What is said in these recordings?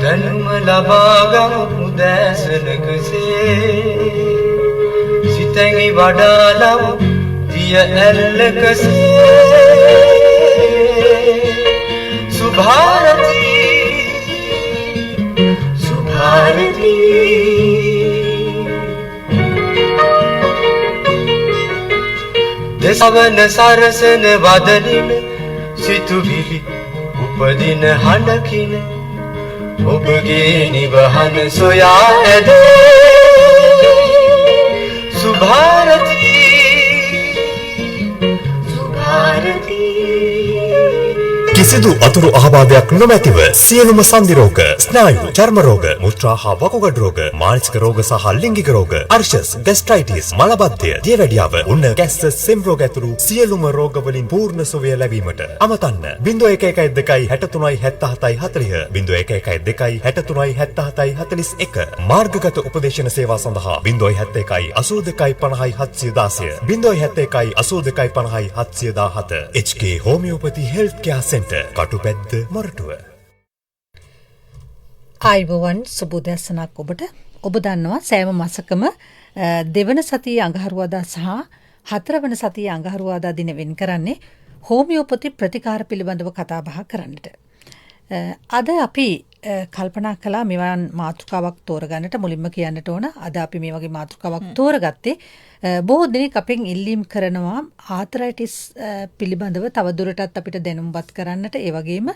දැනුම ලබා ගමු උදෑසනකසේ සිතැඟි වඩාලමු දිය ඇල්ලකසේ සුභාරතී සුභාරතී දෙසවන සරසන වදනින සිතුවිලි උපදින හඬකින ඔබගේ නිවහන සොයා ඇද සුභාරතී සුභාරතී කිසිදු අතුරු අහබාධයක් නොමැතිව සියලුම සන්ධි රෝග, ස්නායු, චර්ම රෝග, මුත්‍රා හා වකුගඩු රෝග, මානසික රෝග සහ ලිංගික රෝග, අර්ශස්, ගැස්ට්‍රයිටිස්, මලබද්ධය, දියවැඩියාව, උන්න ගැස්ස, සෙම් රෝග ඇතුළු සියලුම රෝග වලින් පූර්ණ සුවය ලැබීමට අමතන්න 0112 63 77 40 0112 63 77 41 මාර්ගගත උපදේශන සේවා සඳහා 0112 82 50 716 0112 82 50 717 HK Homeopathy Healthcare Center කටුපැද්ද Moratuwa. ආයුබෝවන් සුබෝදෑසනක් ඔබට. ඔබ දන්නවා සෑම මාසකම දෙවන සතියේ අඟහරුවාදා සහ හතරවන සතියේ අඟහරුවාදා දින වෙන් කරන්නේ හෝමියෝපති ප්‍රතිකාර පිළිබඳව කතා බහ කරන්නට. අද අපි කල්පනා කළා මෙවන් මාතෘකාවක් තෝරගන්නට. මුලින්ම කියන්නට ඕන අද අපි මේ වගේ මාතෘකාවක් තෝරගත්තේ බොහෝ දෙනෙක් අපෙන් ඉල්ලීම් කරනවා ආතරයිටිස් පිළිබඳව තවදුරටත් අපිට දැනුම්පත් කරන්නට, ඒ වගේම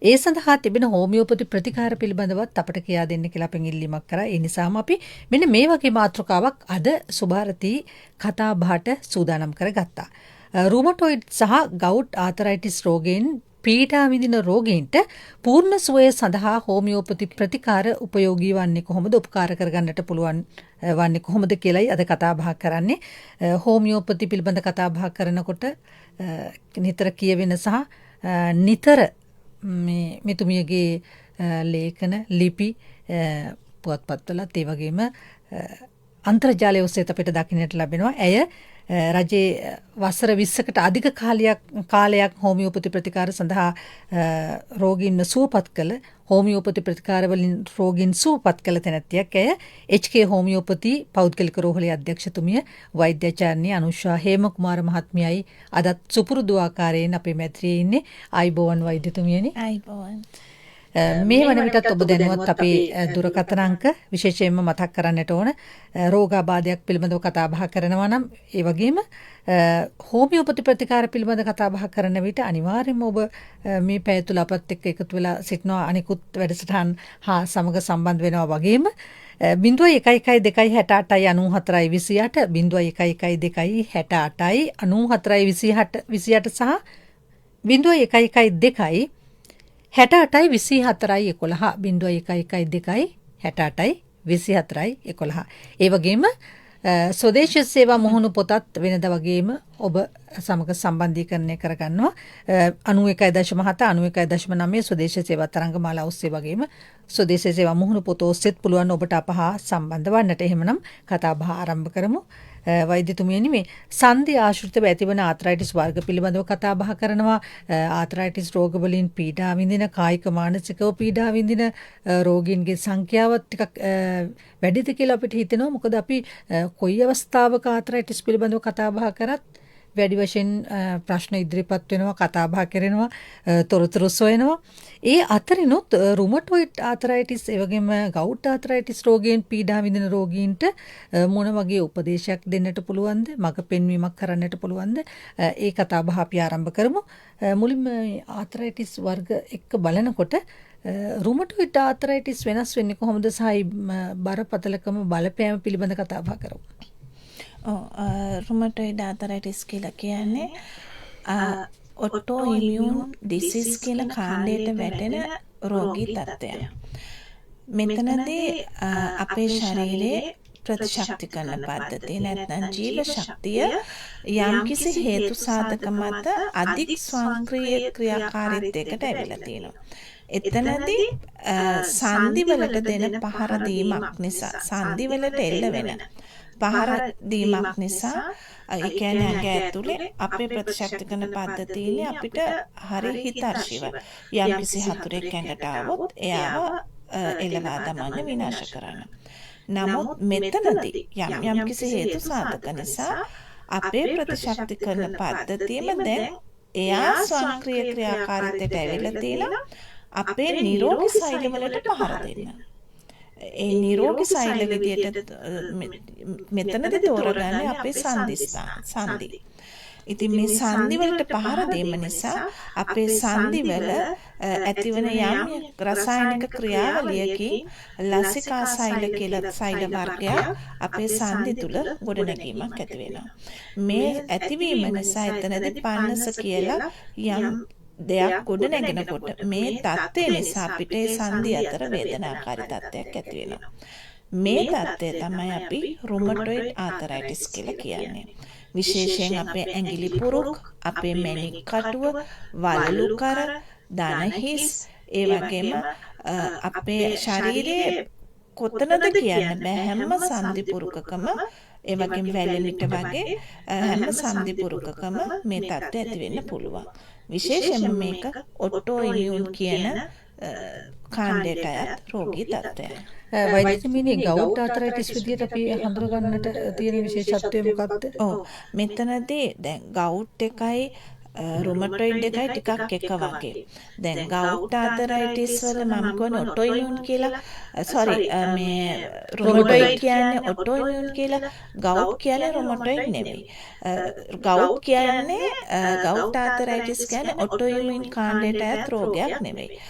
ඒ සඳහා තිබෙන හෝමියෝපති ප්‍රතිකාර පිළිබඳවත් අපට කියා දෙන්න කියලා අපෙන් ඉල්ලීමක් කරා. ඒ නිසාම අපි මෙන්න මේ වගේ මාතෘකාවක් අද සුභාරතී කතා බහට සූදානම් කරගත්තා. රුමටොයිඩ් සහ ගවුට් ආතරයිටිස් රෝගයෙන් පීඩා විඳින රෝගීන්ට පූර්ණ සුවය සඳහා හෝමියෝපති ප්‍රතිකාර උපයෝගී වන්නේ කොහොමද, උපකාර කරගන්නට පුළුවන් වන්නේ කොහොමද කියලායි අද කතා බහ කරන්නේ. හෝමියෝපති පිළිබඳ කතා බහ කරනකොට නිතර කියවෙන සහ නිතර මේ මෙතුමියගේ ලේඛන ලිපි පුවත්පත්වලත් ඒ වගේම අන්තර්ජාලය ඔස්සේ අපිට දකින්නට ලැබෙනවා. ඇය රජයේ වසර 20කට අධික කාලයක් හෝමියෝපති ප්‍රතිකාර සඳහා රෝගීන්ව සුවපත් කළ හෝමියෝපති ප්‍රතිකාර වලින් රෝගීන් සුවපත් කළ තැනැත්තියක්. ඇය HK හෝමියෝපති පෞද්ගලික රෝහලේ අධ්‍යක්ෂතුමිය වෛද්‍යාචාර්ය අනුෂා හේමකුමාර මහත්මියයි අදත් සුපුරුදු ආකාරයෙන් අපේ මැදිරියේ ඉන්නේ. ආයිබෝවන් වෛද්‍යතුමියනි. ආයිබෝවන්. මේ වන විටත් ඔබ දැනුවත් අපේ දුරකථන අංක විශේෂයෙන්ම මතක් කරන්නට ඕන. රෝගාබාධයක් පිළිබඳව කතා බහ කරනවා නම්, ඒ වගේම හෝමියෝපති ප්‍රතිකාර පිළිබඳ කතා බහ කරන විට අනිවාර්යයෙන්ම ඔබ මේ පැය තුල අපත් එක්ක එකතු වෙලා සිටිනවා. අනිකුත් වැඩසටහන් හා සමග සම්බන්ධ වෙනවා වගේම 0112689428 0112689428 සහ 0112 68යි 24යි 11 0112 68යි 24යි 11. ඒ වගේම ස්වදේශීය සේවා මුහුණු පොතත් වෙනද වගේම ඔබ සමග සම්බන්ධීකරණය කරගන්නවා. 91.7 91.9 ස්වදේශීය සේවා තරංගමාලා ඔස්සේ වගේම ස්වදේශීය සේවා මුහුණු පොත ඔස්සේත් පුළුවන් ඔබට අප හා සම්බන්ධ වන්නට. එහෙමනම් කතා බහ ආරම්භ කරමු. වෛද්‍යතුමියනි, මේ සන්ධි ආශ්‍රිතව ඇතිවන ආතරයිටිස් වර්ග පිළිබඳව කතා බහ කරනවා. ආතරයිටිස් රෝග වලින් පීඩා විඳින, කායික මානසිකව පීඩා විඳින රෝගීන්ගේ සංඛ්‍යාවත් ටිකක් වැඩිද කියලා අපිට හිතෙනවා. මොකද අපි කොයි අවස්ථාවක ආතරයිටිස් පිළිබඳව කතා බහ කරත් වැඩි වශයෙන් ප්‍රශ්න ඉදිරිපත් වෙනවා, කතා බහ කරනවා, තොරතුරු සොයනවා. ඒ අතරිනුත් රුමටොයිඩ් ආතරයිටිස් ඒ වගේම ගවුට් ආතරයිටිස් රෝගයෙන් පීඩා විඳින රෝගීන්ට මොන වගේ උපදේශයක් දෙන්නට පුළුවන්ද, මඟ පෙන්වීමක් කරන්නට පුළුවන්ද? ඒ කතා බහ අපි ආරම්භ කරමු. මුලින්ම ආතරයිටිස් වර්ග එක්ක බලනකොට රුමටොයිඩ් ආතරයිටිස් වෙනස් වෙන්නේ කොහොමද සහ බරපතලකම බලපෑම පිළිබඳ කතා බහ කරමු. රුමටොයිඩ් ආතරයිටිස් කියලා කියන්නේ ඔටෝ ඉමියුන් ඩිසීස් කියලා කාණ්ඩයට වැටෙන රෝගී තත්ත්වයක්. මෙතනදී අපේ ශරීරයේ ප්‍රතිශක්ති කරන පද්ධතිය නැත්නම් ජීව ශක්තිය යම්කිසි හේතු සාධක මත අධික ස්වයංක්‍රීය ක්‍රියාකාරීත්වයකට ඇවිල්ලා තියෙනවා. එතනදී සංදිවලට දෙන පහර දීමක් නිසා, සංදිවලට එල්ල වෙන පහර දීමක් නිසා, ඒ කියන්නේ ඇඟ ඇතුලේ අපේ ප්‍රතිශක්ති කරන පද්ධතියනේ අපිට හරි හිතර්ශිව යම්කිසි හතුරෙක් ඇඟට ආවොත් එයාව එළවා දමන්න විනාශ කරන්න. නමුත් මෙතනදී යම් කිසි හේතු සාධක නිසා අපේ ප්‍රතිශක්තිකරණ පද්ධතියම දැන් එයා ස්වයංක්‍රීය ක්‍රියාකාරීත්වයට ඇවිල්ලා තියෙනවා අපේ නිරෝගී සෛල වලට පහර දෙන්න. ඒ නිරෝගී සෛල විදියට මෙතනදී තෝරගන්නේ අපේ සංදි. ඉතින් මේ සංදි වලට පහර දීම නිසා අපේ සංදි වල ඇතිවන යම් රසායනික ක්‍රියාවලියකින් ලසිකා සෛල කියලා සෛල වර්ගයක් අපේ සංදි තුල ගොඩනැගීමක් ඇති වෙනවා. මේ ඇතිවීම නිසා එතනදී පන්නස කියලා යම් දෙයක් ගොඩනැගෙනකොට මේ தත්ත්වය නිසා අපිට ඒ සංදි අතර වේදනාකාරී තත්ත්වයක් ඇති වෙනවා. මේ தත්ත්වය තමයි අපි රුමටොයිඩ් ආතරයිටිස් කියලා කියන්නේ. විශේෂයෙන් අපේ ඇඟිලි පුරුක්, අපේ මැණික් කටුව, වලලු කර, දන හිස්, ඒ වගේම අපේ ශරීරයේ කොතනද කියන්න බෑ හැම සංදි පුරුකකම, ඒ වගේම වැලලිට වගේ හැම සංදි පුරුකකම මේ තත්ත්වය ඇති වෙන්න පුළුවන්. විශේෂයෙන්ම මේක ඔටෝ ඉමියුන් කියන කාණ්ඩයට අයත් රෝගී තත්ත්වයක්. වෛද්‍යතුමනි ගවුට් ආතරයිටිස් විදියට අපි හඳුනගන්නට තියෙන විශේෂත්වය මොකක්ද? ඔව් මෙතනදී දැන් ගවුට් එකයි රුමටොයිඩ් එකයි ටිකක් එක වගේ. දැන් ගවුට් ආතරයිටිස් වල මම කියන්නේ ඔටෝ ඉමියුන් කියලා. මේ රුමටොයිඩ් කියන්නේ ඔටෝ ඉමියුන් කියලා. ගවුට් කියන්නේ රුමටොයිඩ් නෙවෙයි. ගවුට් කියන්නේ ගවුට් ආතරයිටිස් කියන්නේ ඔටෝ ඉමියුන් කාණ්ඩයට අයත් රෝගයක් නෙවෙයි.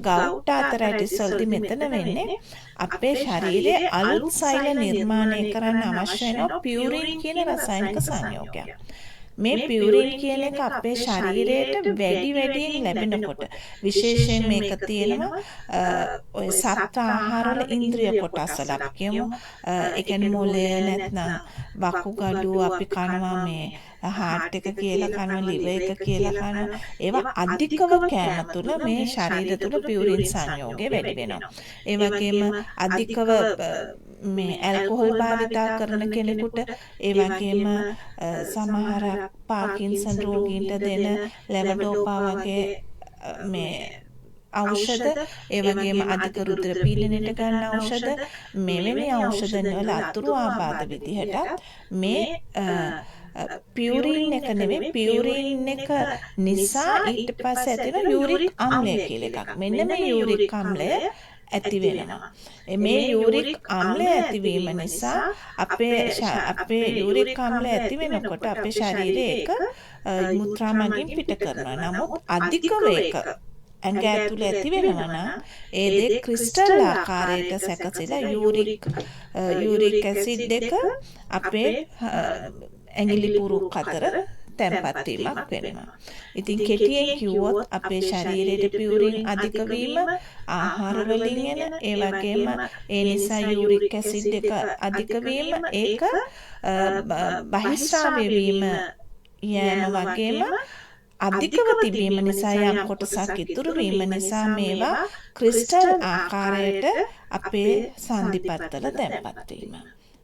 ගවුට් ආතරයිටිස් වලදී මෙතන වෙන්නේ අපේ ශරීරයේ අලුත් සෛල නිර්මාණය කරන්න අවශ්‍ය වෙන පියුරින් කියන රසායනික සංයෝගයක්. මේ පියුරින් කියන එක අපේ ශරීරයට වැඩියෙන් ලැබෙනකොට විශේෂයෙන් මේක තියෙනවා ඔය සත්ව ආහාරවල ඉන්ද්‍රිය කොටස් වල අපි කියමු ඒ කියන්නේ මොළය නැත්නම් වකුගඩු අපි කනවා මේ හાર્ට් එක කියලා කනවා liver එක කියලා කනවා ඒවා අධිකව කෑම තුළ මේ ශරීරය තුළ පියුරින් සංයෝගය වැඩි වෙනවා. ඒ වගේම අධිකව මේ ඇල්කොහොල් භාවිතා කරන කෙනෙකුට ඒ වගේම සමහර පාකින්සන් රෝගීන්ට දෙන ලෙවඩෝපා වගේ මේ ඖෂධ ඒ වගේම අධික රුධිර පීඩනයට ගන්න ඖෂධ මෙවැනි ඖෂධ වල අතුරු ආබාධ විදිහට මේ පියුරින් එක නෙවෙයි පියුරින් එක නිසා ඊට පස්සේ ඇතිවෙන යූරික් අම්ලය කියලා එකක්. මෙන්න මේ යූරික් අම්ලය ඇති වෙනවා. මේ යූරික් අම්ලය ඇතිවීම නිසා අපේ යූරික් අම්ලය ඇති වෙනකොට අපේ ශරීරයේ ඒක මුත්‍රා මගින් පිට කරනවා. නමුත් අධිකව ඒක ඇඟ ඇතුලේ ඇති වෙනවා නම් ඒ දේ ක්‍රිස්ටල් ආකාරයට සැකසෙලා යූරික් ඇසිඩ් එක අපේ ඇඟිලි පුරුක් අතර තැන්පත් වීමක් වෙනවා. ඉතින් කෙටියෙන් කිව්වොත් අපේ ශරීරයේ පියුරින් අධික වීම ආහාර වලින් එන ඒ වගේම ඒ නිසා යූරික් ඇසිඩ් එක අධික වීම ඒක බහිස්රාවය වීම යන වගේම අධිකව තිබීම නිසා යම් කොටසක් ඉතුරු වීම නිසා මේවා ක්‍රිස්ටල් ආකාරයට අපේ සංදිපත්වල තැන්පත් වීම.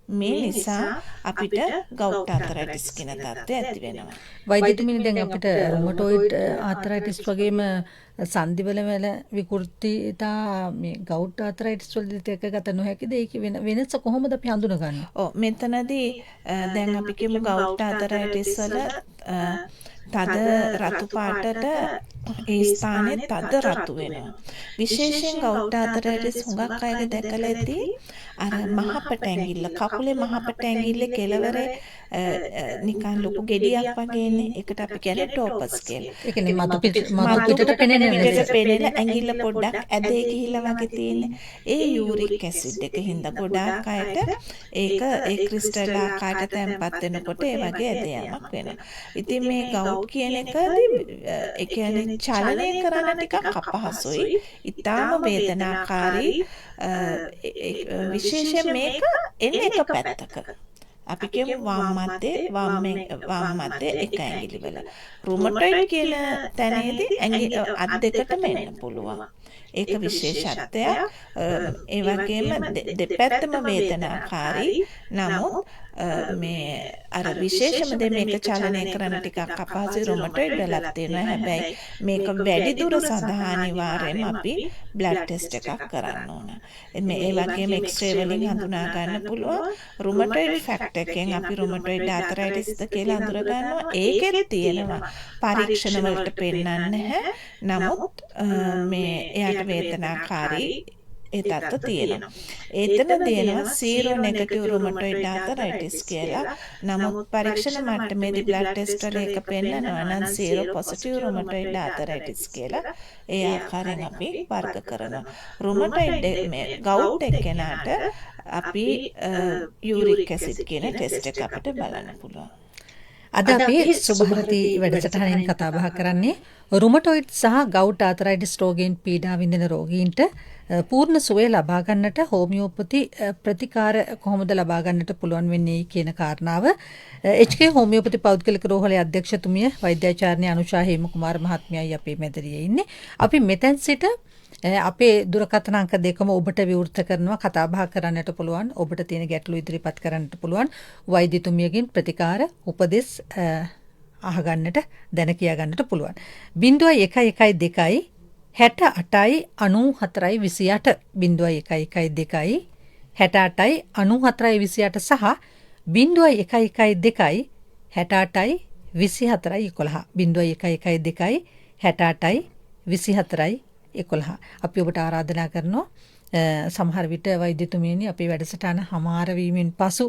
මේ නිසා අපිට ගවුට් ආතරයිටිස් කියන තත්ත්වය ඇති වෙනවා. වෛද්‍යතුමනි දැන් අපිට රුමටොයිඩ් ආතරයිටිස් වගේම සංදිවල වල විකෘතිතා මේ ගවුට් ආතරයිටිස් වලදී එකගත නොහැකිද? ඒක වෙනස කොහොමද අපි හඳුනගන්නේ? ඔව් මෙතනදී දැන් අපි කියමු ගවුට් ආතරයිටිස් වල තද රතු පාටට ඒ ස්ථානයේ තද රතු වෙනවා. විශේෂයෙන් ගවුට් ආතරයිටිස් හුඟක් අයගේ දැකලා ඇති අර මහපට ඇඟිල්ල කකුලේ මහපට ඇඟිල්ලේ කෙළවරේ නිකන් ලොකු ගෙඩියක් වගේ ඉන්නේ. ඒකට අපි කියන්නේ ටෝපස් කියලා. ඒ කියන්නේ මතු පිටට පෙනෙන ඇඟිල්ල පොඩ්ඩක් ඇදේ ගිහිල්ලා වගේ තියෙන්නේ. ඒ යූරික් ඇසිඩ් එක හින්දා ගොඩාක් අයට ඒක ඒ ක්‍රිස්ටල් ආකාරයට තැන්පත් වෙනකොට ඒ වගේ ඇදයමක් වෙනවා. ඉතින් මේ ගවුට් කියන එකදී ඒ කියන්නේ චලනය කරන්න ටිකක් අපහසුයි. ඊටාම වේදනාකාරී විශේෂයෙන් මේක එන්නේ එක පැත්තක. අපි කියමු වම් මතේ එක ඇඟිලි වල. රුමටොයිඩ් කියන තැනේදී අත් දෙකටම එන්න පුළුවන්. ඒක විශේෂත්වයක්. ඒ වගේම දෙපැත්තම වේදනාකාරී. නමුත් මේ අර විශේෂම දේ මේක චලනය කරන ටිකක් අපහසුයි රුමටොයිඩ් වලක් තියෙනවා. හැබැයි මේක වැඩි දුර සඳහා අනිවාර්යයෙන්ම අපි බ්ලඩ් ටෙස්ට් එකක් කරන්න ඕන. ඒ වගේම එක්ස්රේ වලින් හඳුනා ගන්න පුළුවන් රුමටොයිඩ් ෆැක්ටර් එකෙන් අපි රුමටොයිඩ් ආතරයිටිස්ද කියලා අඳුර ගන්නවා. ඒකෙත් තියෙනවා පරීක්ෂණ වලට පෙන්නන්නේ නැහැ. නමුත් මේ එයාට වේදනාකාරී ඒ තත්ත්ව තියෙනවා. එතන තියෙනවා සීරෝ නෙගටිව් රුමටොයිඩ් ආතරයිටිස් කියලා. නමුත් පරීක්ෂණ මට්ටමේදී බ්ලඩ් ටෙස්ට් වල එක පෙන්නනවා නම් සීරෝ පොසිටිව් රුමටොයිඩ් ආතරයිටිස් කියලා. ඒ ආකාරයෙන් අපි වර්ග කරනවා. රුමටොයිඩ් මේ ගවුට් එක්කෙනාට අපි යූරික් ඇසිඩ් කියන ටෙස්ට් එක අපිට බලන්න පුළුවන්. අද අපි සුභාරති වැඩසටහනින් කතා බහ කරන්නේ රුමටොයිඩ් සහ ගවුට් ආතරයිටිස් රෝගීන් පීඩා විඳින රෝගීන්ට පූර්ණ සුවය ලබා ගන්නට හෝමියෝපති ප්‍රතිකාර කොහොමද ලබා ගන්නට පුළුවන් වෙන්නේ කියන කාරණාව HK හෝමියෝපති පෞද්ගලික රෝහලේ අධ්‍යක්ෂතුමිය වෛද්‍යාචාර්ය අනුෂා හේමකුමාර මහත්මියයි අපේ මැදිරියේ ඉන්නේ. අපි මෙතෙන් සිට අපේ දුරකථන අංක දෙකම ඔබට විවෘත කරනවා කතා බහ කරන්නට පුළුවන්. ඔබට තියෙන ගැටලු ඉදිරිපත් කරන්නට පුළුවන්. වෛද්‍යතුමියගෙන් ප්‍රතිකාර උපදෙස් අහගන්නට දැන කියා ගන්නට පුළුවන්. 0112 68යි 94යි 28 0112 68යි 94යි 28 සහ 0112 68යි 24යි 11 0112 68යි 24යි 11 අපි ඔබට ආරාධනා කරනවා සමහර විට වෛද්‍යතුමියනි අපේ වැඩසටහන හමාර වීමෙන් පසු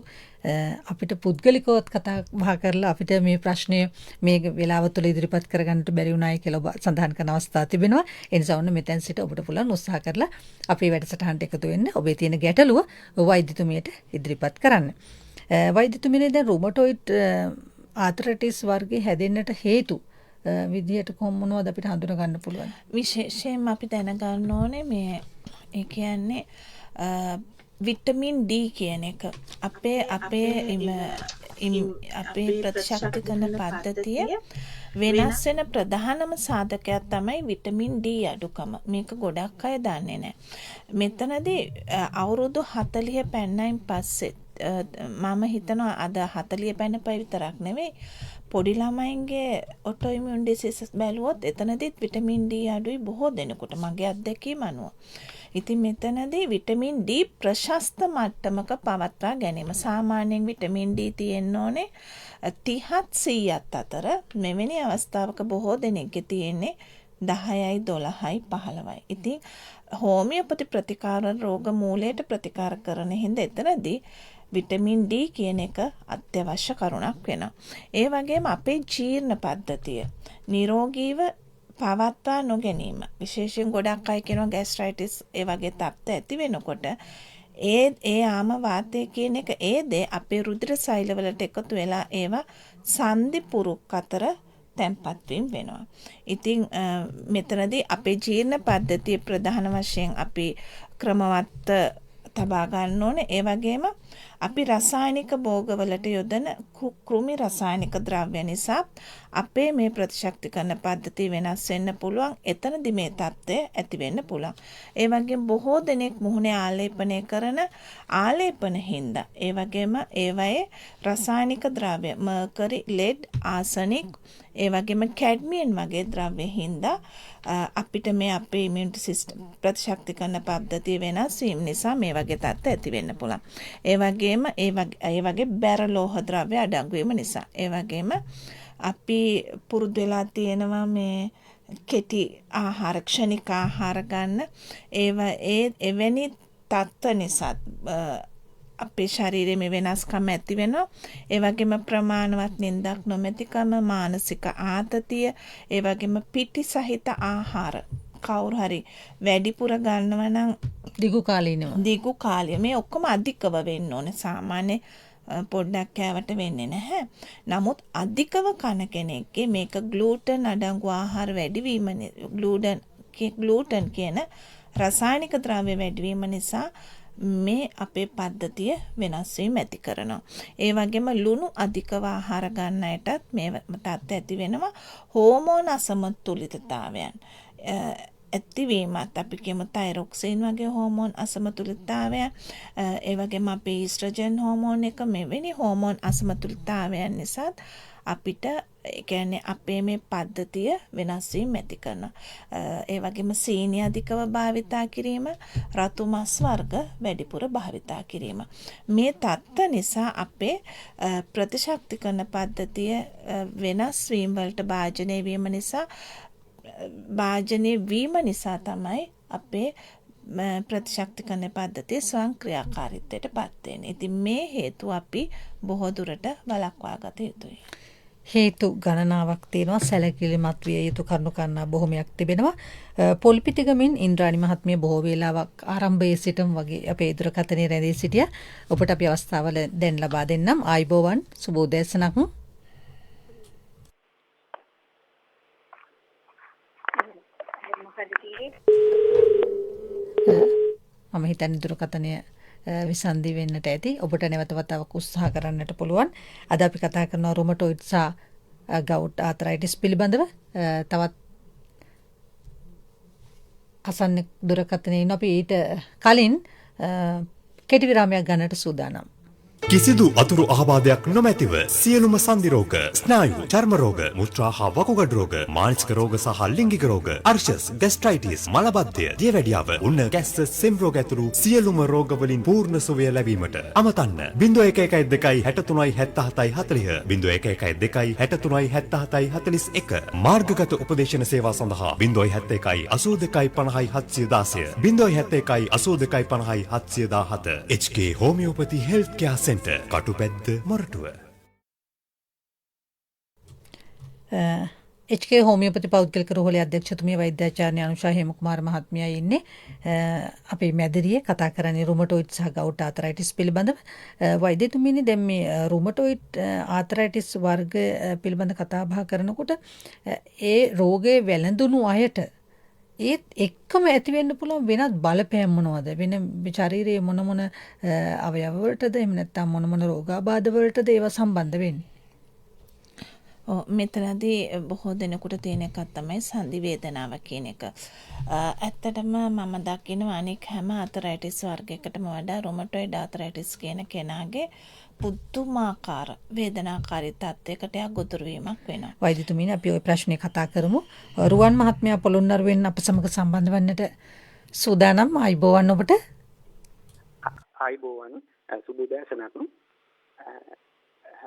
අපිට පුද්ගලිකව කතා බහ කරලා අපිට මේ ප්‍රශ්නය මේ වෙලාව තුළ ඉදිරිපත් කරගන්නට බැරි වුණායි කියලා ඔබ සඳහන් කරන අවස්ථා තිබෙනවා. ඒ නිසා ඔන්න මෙතෙන් සිට ඔබට පුළුවන් උත්සාහ කරලා අපේ වැඩසටහනට එකතු වෙන්න. ඔබේ තියෙන ගැටලුව වෛද්‍යතුමියට ඉදිරිපත් කරන්න. වෛද්‍යතුමියනි දැන් රුමටොයිඩ් ආතරයිටිස් වර්ගයේ හැදෙන්නට හේතු විදියට කොහොමනවද අපිට හඳුනා ගන්න පුළුවන්? විශේෂයෙන්ම අපි දැනගන්න ඕනේ මේ ඒ කියන්නේ විටමින් D කියන එක අපේ ප්‍රතිශක්ති කරන පද්ධතිය වෙනස් වෙන ප්‍රධානම සාධකයක් තමයි විටමින් D අඩුකම. මේක ගොඩක් අය දන්නේ නැහැ. මෙතනදී අවුරුදු 40 පැන්නයින් පස්සේ මම හිතනවා අද 40 පැනපයි විතරක් නෙවෙයි පොඩි ළමයින්ගේ ඔටෝඉමියුන් ඩිසීසස් බැලුවොත් එතනදිත් විටමින් D අඩුයි බොහෝ දෙනෙකුට මගේ අත්දැකීම අනුව. ඉතින් මෙතනදී විටමින් D ප්‍රශස්ත මට්ටමක පවත්වා ගැනීම. සාමාන්‍යයෙන් විටමින් D තියෙන්න ඕනේ 30ත් 100ත් අතර. මෙවැනි අවස්ථාවක බොහෝ දෙනෙක්ගේ තියෙන්නේ 10යි 12යි 15යි. ඉතින් හෝමියෝපති ප්‍රතිකාර රෝග මූලයට ප්‍රතිකාර කරන හින්දා එතනදී විටමින් D කියන එක අත්‍යවශ්‍ය කරුණක් වෙනවා. ඒ වගේම අපේ ජීර්ණ පද්ධතිය නිරෝගීව පවත්වා නොගැනීම. විශේෂයෙන් ගොඩක් අය කියනවා ગેස්ට්‍රයිටිස් ඒ වගේ තත්ත්ව ඇති වෙනකොට ඒ ආම වාතය කියන එක ඒ දේ අපේ රුධිර සෛලවලට එකතු වෙලා ඒවා සන්ධි පුරුක් අතර තැන්පත් වීම වෙනවා. ඉතින් මෙතනදී අපේ ජීර්ණ පද්ධතිය ප්‍රධාන වශයෙන් අපි ක්‍රමවත් තබා ගන්න ඕනේ. ඒ වගේම අපි රසායනික භෝගවලට යොදන කෘමි රසායනික ද්‍රව්‍ය නිසා අපේ මේ ප්‍රතිශක්තිකරණ පද්ධතිය වෙනස් වෙන්න පුළුවන්. එතනදි මේ තත්ත්වය ඇති වෙන්න පුළුවන්. ඒ වගේම බොහෝ දෙනෙක් මුහුණේ ආලේපනය කරන ආලේපන හින්දා ඒ වගේම ඒවයේ රසායනික ද්‍රව්‍ය මර්කරි, ලෙඩ්, ආසනික් ඒ වගේම කැඩ්මියම් වගේ ද්‍රව්‍ය හින්දා අපිට මේ අපේ ඉමුනිටි සිස්ටම් ප්‍රතිශක්තිකරණ පද්ධතිය වෙනස් වීම නිසා මේ වගේ තත්ත්ව ඇති වෙන්න පුළුවන්. ඒ වගේම ඒ වගේ බැරලෝහ ද්‍රව්‍ය අඩංගු වීම නිසා. ඒ වගේම අපි පුරුදු වෙලා තියෙනවා මේ කෙටි ආහාර, ක්ෂණික ආහාර ගන්න. එවැනි තත්ත්ව නිසා අපේ ශරීරයේ මේ වෙනස්කම් ඇති වෙනවා. ඒ වගේම ප්‍රමාණවත් නිින්දක් නොමැතිකම, මානසික ආතතිය, ඒ වගේම පිටි සහිත ආහාර කවුරු හරි වැඩිපුර ගන්නවා නම් දිගු කාලය මේ ඔක්කොම අධිකව වෙන්න ඕනේ. සාමාන්‍ය පොඩ්ඩක් කෑවට වෙන්නේ නැහැ. නමුත් අධිකව කන කෙනෙක්ගේ මේක ග්ලූටන් අඩංගු ආහාර වැඩිවීම, ග්ලූටන් කියන රසායනික ද්‍රව්‍ය වැඩිවීම නිසා මේ අපේ පද්ධතිය වෙනස් වීම ඇති කරනවා. ඒ වගේම ලුණු අධිකව ආහාර ගන්න අයටත් මේ තත්ත්වය ඇති වෙනවා. හෝමෝන අසමතුලිතතාවයන් ඇතිවීමත් අපි කියමු තයිරොක්සින් වගේ හෝමෝන් අසමතුලිතතාවය ඒ වගේම අපේ ඊස්ට්‍රජන් හෝමෝන් එක මෙවැනි හෝමෝන් අසමතුලිතතාවයන් නිසා අපිට ඒ කියන්නේ අපේ මේ පද්ධතිය වෙනස් වීම ඇති කරනවා. ඒ වගේම සීනි අධිකව භාවිතා කිරීම, රතු මස් වර්ග වැඩිපුර භාවිතා කිරීම. මේ තත්ත්ව නිසා අපේ ප්‍රතිශක්තිකරණ පද්ධතිය වෙනස් වීම වලට භාජනය වීම නිසා තමයි අපේ ප්‍රතිශක්තිකරණ පද්ධතිය ස්වයංක්‍රියාකාරීත්වයට පත් වෙන්නේ. ඉතින් මේ හේතු අපි බොහෝ දුරට වළක්වා ගත යුතුයි. හේතු ගණනාවක් තියෙනවා, සැලකිලිමත් විය යුතු කරුණු කාරණා බොහොමයක් තිබෙනවා. පොල්පිටිගමින් ඉන්ද්‍රාණි මහත්මිය බොහෝ වේලාවක් ආරම්භයේ සිටම වගේ අපේ දුරකථනයේ රැඳී සිටියා. ඔබට අපි අවස්ථාව දැන් ලබා දෙන්නම්. ආයිබෝවන්, සුබෝදෑසනක්. මම හිතන්නේ දුරකථනය විසන්ධි වෙන්නට ඇති. ඔබට නැවත වතාවක් උත්සාහ කරන්නට පුළුවන්. අද අපි කතා කරනවා රුමටොයිඩ් සහ ගවුට් ආතරයිටිස් පිළිබඳව. තවත් අසන්න දුරකථනයෙන් අපි ඊට කලින් කෙටි විරාමයක් ගන්නට සූදානම්. කිසිදු අතුරු අහබාධයක් නොමැතිව සියලුම සන්ධි රෝග, ස්නායු, චර්ම රෝග, මුත්‍රා හා වකුගඩු රෝග, මානසික රෝග සහ ලිංගික රෝග, අර්ශස්, ગેස්ට්‍රයිටිස්, මලබද්ධය, දියවැඩියාව, උන්න ගැස්ස, සෙම් රෝග ඇතුළු සියලුම රෝග වලින් පූර්ණ සුවය ලැබීමට අමතන්න 0112 63 77 40 0112 63 77 41 මාර්ගගත උපදේශන සේවා සඳහා 071 82 50 716 071 82 50 717 HK Homeopathy Healthcare Center කටුපැද්ද Moratuwa. HK හෝමියෝපති පෞද්ගලික රෝහලේ අධ්‍යක්ෂතුමිය වෛද්‍යාචාර්ය අනුෂා හේමකුමාර මහත්මියයි ඉන්නේ. අපේ මැදිරියේ කතා කරන්නේ රුමටොයිඩ් සහ ගවුට් ආතරයිටිස් පිළිබඳව. වෛද්‍යතුමියනි, දැන් මේ රුමටොයිඩ් ආතරයිටිස් වර්ග පිළිබඳ කතා බහ කරනකොට ඒ රෝගේ වැළඳුණු අයට ඒත් එක්කම ඇති වෙන්න පුළුවන් වෙනත් බලපෑම් මොනවද? වෙන ශරීරයේ මොන අවයව වලටද එහෙම නැත්නම් මොන රෝගාබාධ වලටද ඒවා සම්බන්ධ වෙන්නේ? මෙතනදී බොහෝ දෙනෙකුට තියෙන එකක් තමයි සන්ධි වේදනාව කියන එක. ඇත්තටම මම දකිනවා අනෙක් හැම ආතරයිටිස් වර්ගයකටම වඩා රුමටොයිඩ් ආතරයිටිස් කියන කෙනාගේ පුදුමාකාර වේදනාකාරී තත්යකට ගොදුරු වීමක් වෙනවා. වෛද්‍යතුමියනි, අපි ওই ප්‍රශ්නේ කතා කරමු. රුවන් මහත්මයා පොළොන්නරුවෙන් අප සමග සම්බන්ධ වන්නට සූදානම්. ආයිබෝවන් ඔබට. ආයිබෝවන්, සුබෝදෑසනක්.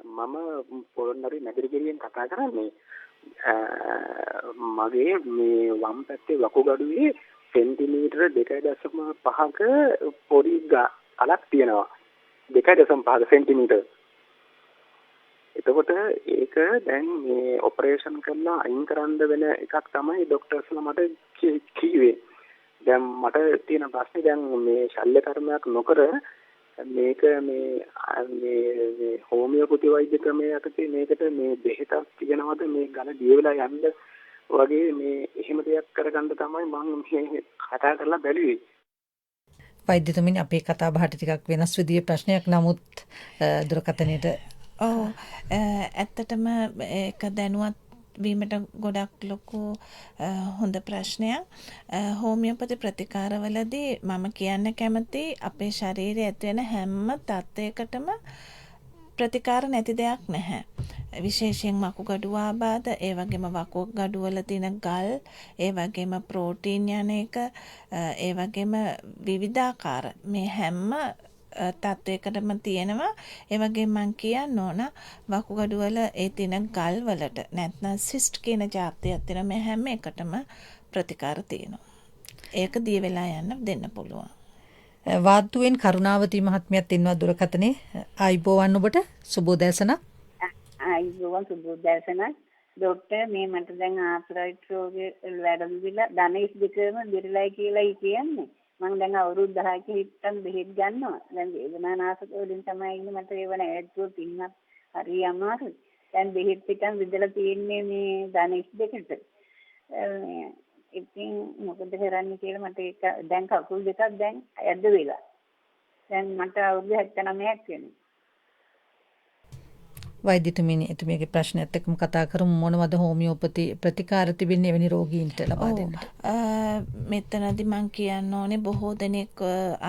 මම පොළොන්නරුවේ මැදිරිගිරියෙන් කතා කරන්නේ. මගේ මේ වම් පැත්තේ වකුගඩුවේ සෙන්ටිමීටර 2.5ක පොඩි කලක් තියෙනවා. 2.5 සෙන්ටිමීටර. එතකොට ඒක දැන් මේ ඔපරේෂන් කරලා අයින් කරන්න වෙන එකක් තමයි ડોක්ටර්ස්ලා මට කිව්වේ. දැන් මට තියෙන ප්‍රශ්නේ දැන් මේ ශල්‍ය කර්මයක් නොකර මේක මේ හෝමියෝපති වෛද්‍ය ක්‍රමයේ යටතේ මේකට මේ බෙහෙතක් තියනවාද මේ ගල දිය වෙලා යන්න වගේ මේ එහෙම දෙයක් කරගන්න තමයි මම මේ කතා කරලා බැලුවේ. වෛද්‍යතුමියනි, අපේ කතා බහට ටිකක් වෙනස් විදිහේ ප්‍රශ්නයක්, නමුත් දුරකථනයේට ඇත්තටම ඒක දැනුවත් වීමට ගොඩක් ලොකු හොඳ ප්‍රශ්නයක්. හෝමියෝපති ප්‍රතිකාරවලදී මම කියන්න කැමති අපේ ශරීරයේ ඇති වෙන හැම තත්යකටම ප්‍රතිකාර නැති දෙයක් නැහැ. විශේෂයෙන් වකුගඩු ආබාධ, ඒ වගේම වකුගඩු වල තියෙන ගල්, ඒ වගේම ප්‍රෝටීන් යන එක, ඒ වගේම විවිධාකාර මේ හැම තත්වයකටම තියෙනවා. ඒ වගේම මම කියන්න ඕන වකුගඩු වල ඒ තියෙන ගල් වලට නැත්නම් සිස්ට් කියන જાතියක් තියෙන මේ හැම එකටම ප්‍රතිකාර තියෙනවා. ඒක දිය වෙලා යන්න දෙන්න පුළුවන්. වාද්දුවෙන් කරුණාවති මහත්මියත් ඉන්නවා දුරකථනයේ. ආයිබෝවන් ඔබට. සුබෝදෑසනක්. ආයිබෝවන්, සුබෝදෑසනක්. ડોක්ටර්, මේ මට දැන් ආතරයිට් රෝගේ වැඩිවිලා ධනෙස් දෙකම දිරලයි කියලා කියන්නේ. මම දැන් අවුරුදු 10ක හිටන් බෙහෙත් ගන්නවා. දැන් වේදනානාශක වලින් තමයි ඉන්නේ. මට ඒව නැද්දෝ පින්නත් හරි අමාරුයි. දැන් බෙහෙත් පිටන් විදලා තියෙන්නේ මේ ධනෙස් දෙකට. ඉතින් මොකද කරන්නේ කියලා මට ඒක දැන් කකුල් දෙකක් දැන් ඇද්ද වෙලා. දැන් මට අවුරුදු 79ක් වෙනවා. වෛද්‍යතුමිනි එතුමියගේ ප්‍රශ්නයත් එක්කම කතා කරමු මොනවද හෝමියෝපති ප්‍රතිකාර තිබෙන්නේ එවැනි රෝගීන්ට ලබා දෙන්නට. මෙතනදී මම කියන්න ඕනේ බොහෝ දෙනෙක්